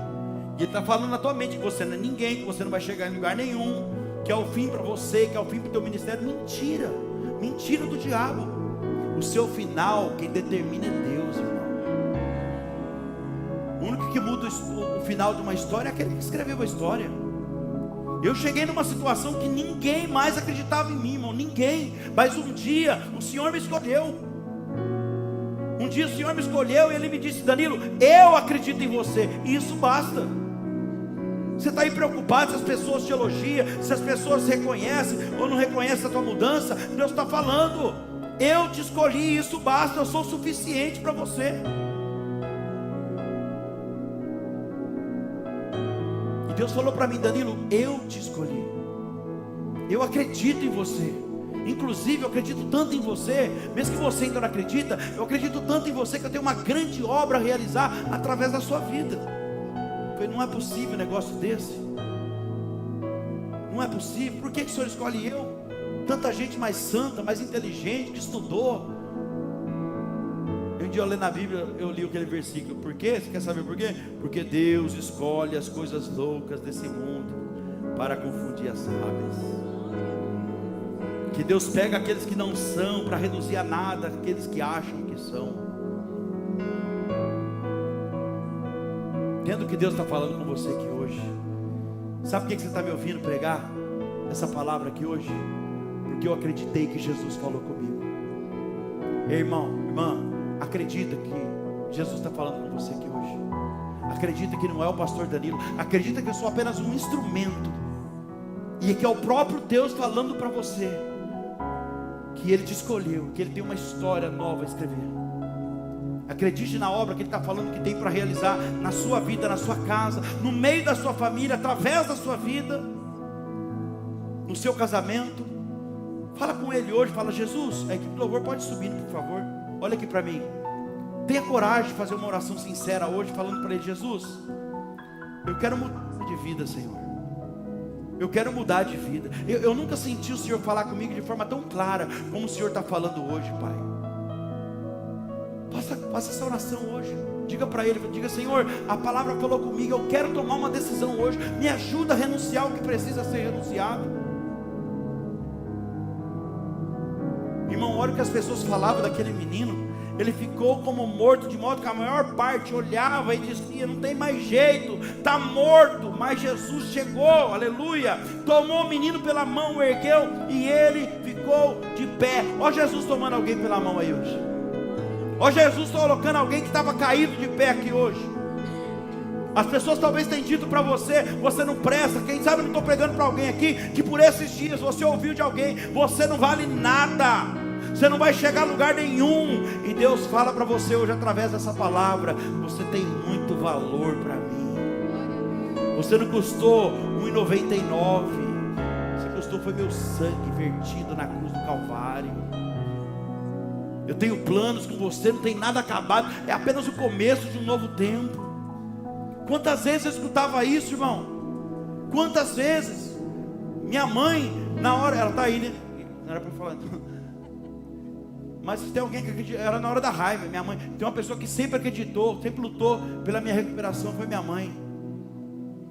E Ele está falando na tua mente que você não é ninguém, que você não vai chegar em lugar nenhum, que é o fim para você, que é o fim para o teu ministério. Mentira, mentira do diabo. O seu final, quem determina é Deus, irmão. O único que muda o final de uma história é aquele que escreveu a história. Eu cheguei numa situação que ninguém mais acreditava em mim, irmão, ninguém. Mas um dia o Senhor me escolheu. Um dia o Senhor me escolheu e Ele me disse: Danilo, eu acredito em você. E isso basta. Você está aí preocupado se as pessoas te elogiam, se as pessoas reconhecem ou não reconhecem a tua mudança. Deus está falando: eu te escolhi, isso basta. Eu sou suficiente para você. Deus falou para mim: Danilo, eu te escolhi. Eu acredito em você. Inclusive eu acredito tanto em você, mesmo que você ainda não acredita, eu acredito tanto em você que eu tenho uma grande obra a realizar através da sua vida. Eu falei: não é possível um negócio desse. Não é possível. Por que o Senhor escolhe eu? Tanta gente mais santa, mais inteligente, que estudou. Um dia eu li na Bíblia, eu li aquele versículo. Por quê? Você quer saber por quê? Porque Deus escolhe as coisas loucas desse mundo para confundir as sábias. Que Deus pega aqueles que não são para reduzir a nada aqueles que acham que são. Entendo o que Deus está falando com você aqui hoje. Sabe por que você está me ouvindo pregar essa palavra aqui hoje? Porque eu acreditei que Jesus falou comigo. Ei, irmão, irmã, acredita que Jesus está falando com você aqui hoje. Acredita que não é o pastor Danilo. Acredita que eu sou apenas um instrumento, e que é o próprio Deus falando para você que Ele te escolheu, que Ele tem uma história nova a escrever. Acredite na obra que Ele está falando que tem para realizar na sua vida, na sua casa, no meio da sua família, através da sua vida, no seu casamento. Fala com Ele hoje. Fala: Jesus, a equipe do louvor pode subir, por favor. Olha aqui para mim. Tenha coragem de fazer uma oração sincera hoje, falando para Ele: Jesus, eu quero mudar de vida, Senhor. Eu quero mudar de vida. Eu nunca senti o Senhor falar comigo de forma tão clara como o Senhor está falando hoje, Pai. Faça essa oração hoje. Diga para Ele, diga: Senhor, a palavra falou comigo, eu quero tomar uma decisão hoje. Me ajuda a renunciar o que precisa ser renunciado. Irmão, olha o que as pessoas falavam daquele menino. Ele ficou como morto, de modo que a maior parte olhava e dizia: não tem mais jeito, está morto. Mas Jesus chegou, aleluia, tomou o menino pela mão, o ergueu, e ele ficou de pé. Ó Jesus tomando alguém pela mão aí hoje. Ó Jesus colocando alguém que estava caído de pé aqui hoje. As pessoas talvez tenham dito para você: você não presta. Quem sabe eu não estou pregando para alguém aqui que por esses dias você ouviu de alguém: você não vale nada, você não vai chegar a lugar nenhum. E Deus fala para você hoje através dessa palavra: você tem muito valor para mim. Você não custou R$1,99, você custou foi meu sangue vertido na cruz do Calvário. Eu tenho planos com você, não tem nada acabado, é apenas o começo de um novo tempo. Quantas vezes eu escutava isso, irmão? Quantas vezes? Minha mãe, na hora, ela está aí, né? Não era para falar, não. Mas se tem alguém que acredita, era na hora da raiva. Minha mãe, tem uma pessoa que sempre acreditou, sempre lutou pela minha recuperação, foi minha mãe.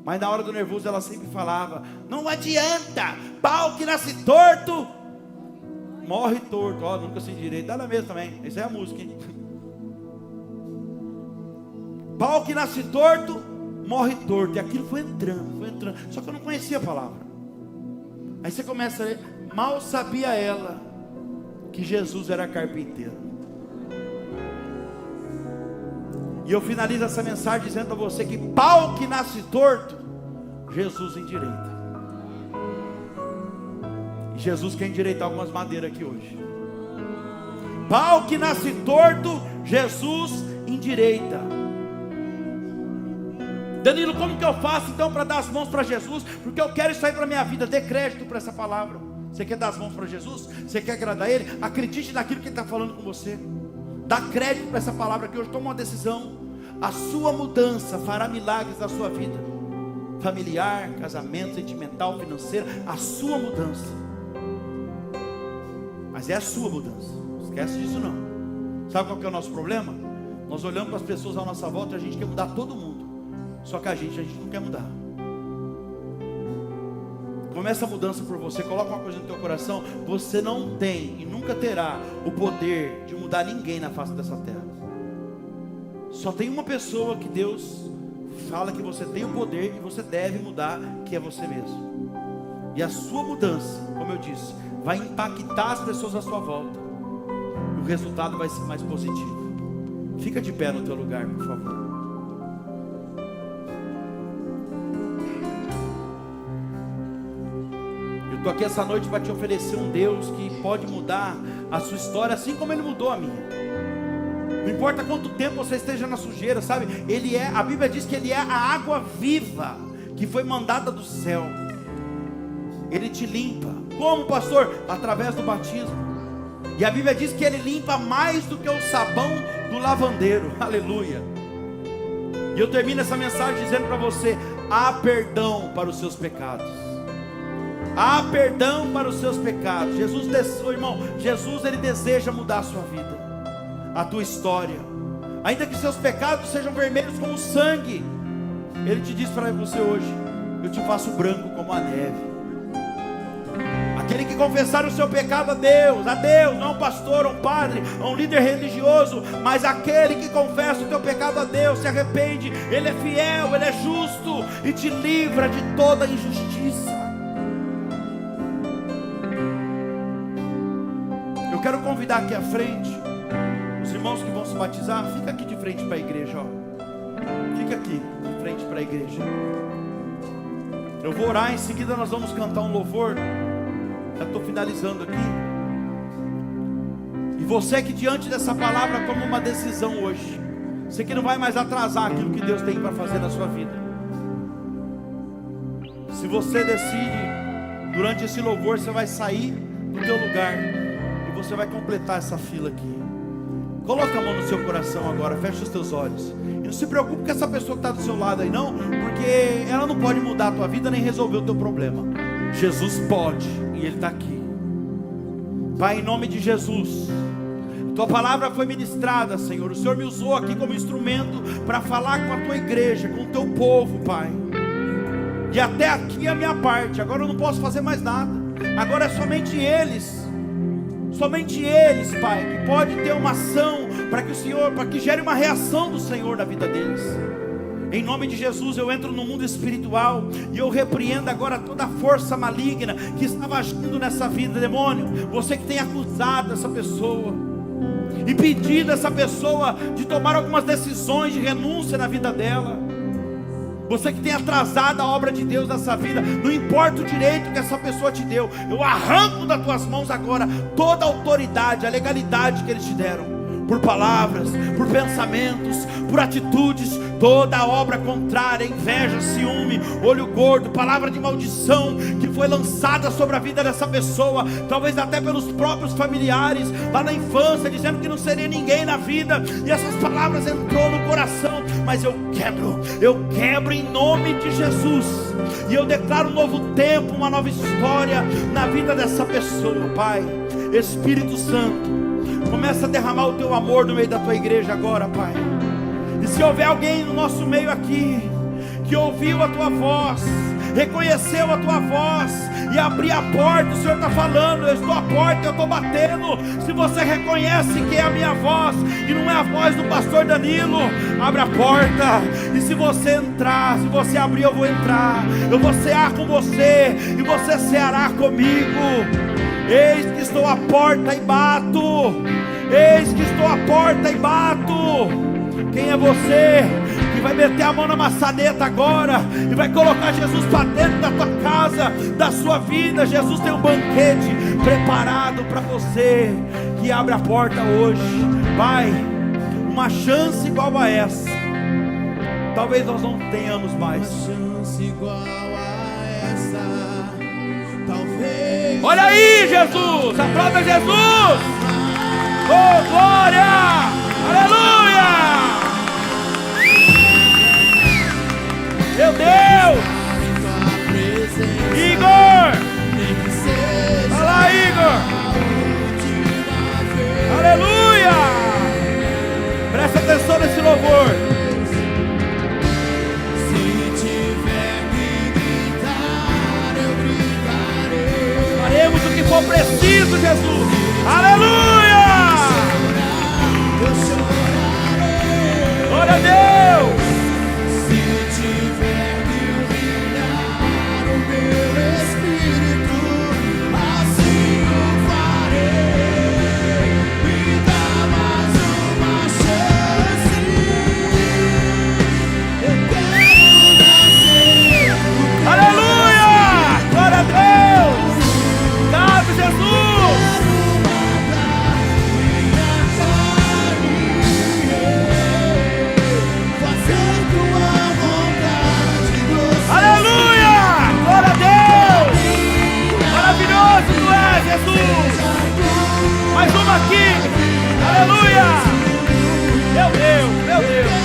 Mas na hora do nervoso ela sempre falava: não adianta, pau que nasce torto morre torto. Ó, nunca se direito, dá na mesma também. Essa é a música, hein? Pau que nasce torto morre torto. E aquilo foi entrando. Só que eu não conhecia a palavra. Aí você começa a ler. Mal sabia ela que Jesus era carpinteiro. E eu finalizo essa mensagem dizendo a você que pau que nasce torto, Jesus endireita. E Jesus quer endireitar algumas madeiras aqui hoje. Pau que nasce torto, Jesus endireita. Danilo, como que eu faço então para dar as mãos para Jesus? Porque eu quero isso aí para a minha vida. Dê crédito para essa palavra. Você quer dar as mãos para Jesus? Você quer agradar Ele? Acredite naquilo que Ele está falando com você. Dá crédito para essa palavra que hoje. Toma uma decisão. A sua mudança fará milagres na sua vida familiar, casamento, sentimental, financeira. A sua mudança. Mas é a sua mudança. Não esquece disso não. Sabe qual que é o nosso problema? Nós olhamos para as pessoas à nossa volta e a gente quer mudar todo mundo. Só que a gente não quer mudar. Começa a mudança por você. Coloca uma coisa no teu coração. Você não tem e nunca terá o poder de mudar ninguém na face dessa terra. Só tem uma pessoa que Deus fala que você tem o poder e você deve mudar, que é você mesmo. E a sua mudança, como eu disse, vai impactar as pessoas à sua volta. E o resultado vai ser mais positivo. Fica de pé no teu lugar, por favor. Estou aqui essa noite para te oferecer um Deus que pode mudar a sua história, assim como Ele mudou a minha. Não importa quanto tempo você esteja na sujeira, sabe? A Bíblia diz que Ele é a água viva que foi mandada do céu. Ele te limpa. Como, pastor? Através do batismo. E a Bíblia diz que Ele limpa mais do que o sabão do lavandeiro. Aleluia. E eu termino essa mensagem dizendo para você: há perdão para os seus pecados. Há perdão para os seus pecados. Jesus, Ele deseja mudar a sua vida, a tua história. Ainda que seus pecados sejam vermelhos como sangue, Ele te diz para você hoje: eu te faço branco como a neve. Aquele que confessar o seu pecado a Deus, não a um pastor, a um padre, a um líder religioso, mas aquele que confessa o teu pecado a Deus, se arrepende, Ele é fiel, Ele é justo e te livra de toda injustiça. Eu quero convidar aqui à frente os irmãos que vão se batizar. Fica aqui de frente para a igreja, ó. Fica aqui de frente para a igreja. Eu vou orar, em seguida nós vamos cantar um louvor. Já estou finalizando aqui. E você que diante dessa palavra toma uma decisão hoje. Você que não vai mais atrasar aquilo que Deus tem para fazer na sua vida. Se você decide, durante esse louvor você vai sair do teu lugar você vai completar essa fila aqui. Coloca a mão no seu coração agora, fecha os teus olhos. E não se preocupe com essa pessoa que está do seu lado aí não, porque ela não pode mudar a tua vida nem resolver o teu problema. Jesus pode, e Ele está aqui. Pai, em nome de Jesus, tua palavra foi ministrada, Senhor. O Senhor me usou aqui como instrumento para falar com a tua igreja, com o teu povo, Pai. E até aqui é a minha parte. Agora eu não posso fazer mais nada. Agora é somente eles, Pai, que pode ter uma ação para que gere uma reação do Senhor na vida deles. Em nome de Jesus, eu entro no mundo espiritual e eu repreendo agora toda a força maligna que estava agindo nessa vida. Demônio, você que tem acusado essa pessoa e pedido essa pessoa de tomar algumas decisões de renúncia na vida dela, você que tem atrasado a obra de Deus nessa vida, não importa o direito que essa pessoa te deu, eu arranco das tuas mãos agora toda a autoridade, a legalidade que eles te deram, por palavras, por pensamentos, por atitudes, toda obra contrária, inveja, ciúme, olho gordo, palavra de maldição que foi lançada sobre a vida dessa pessoa, talvez até pelos próprios familiares, lá na infância, dizendo que não seria ninguém na vida, e essas palavras entrou no coração, mas eu quebro em nome de Jesus, e eu declaro um novo tempo, uma nova história na vida dessa pessoa. Pai, Espírito Santo, começa a derramar o teu amor no meio da tua igreja agora, Pai. E se houver alguém no nosso meio aqui que ouviu a tua voz, reconheceu a tua voz e abriu a porta, o Senhor está falando: eu estou à porta, eu estou batendo. Se você reconhece que é a minha voz e não é a voz do pastor Danilo, abre a porta. E se você entrar, se você abrir, eu vou entrar, eu vou cear com você e você ceará comigo. Eis que estou à porta e bato. Eis que estou à porta e bato. Quem é você que vai meter a mão na maçaneta agora e vai colocar Jesus para dentro da tua casa, da sua vida? Jesus tem um banquete preparado para você, que abre a porta hoje. Pai, uma chance igual a essa talvez nós não tenhamos mais. Uma chance igual a essa, talvez. Olha aí, Jesus, aplauda Jesus. Oh, glória, aleluia. Meu Deus! Igor! Olha lá, Igor! Aleluia! Presta atenção nesse louvor. Se tiver que gritar, eu gritarei. Faremos o que for preciso, Jesus. Aleluia! Eu chorarei. Glória a Deus! Mais uma aqui, aleluia, meu Deus, meu Deus.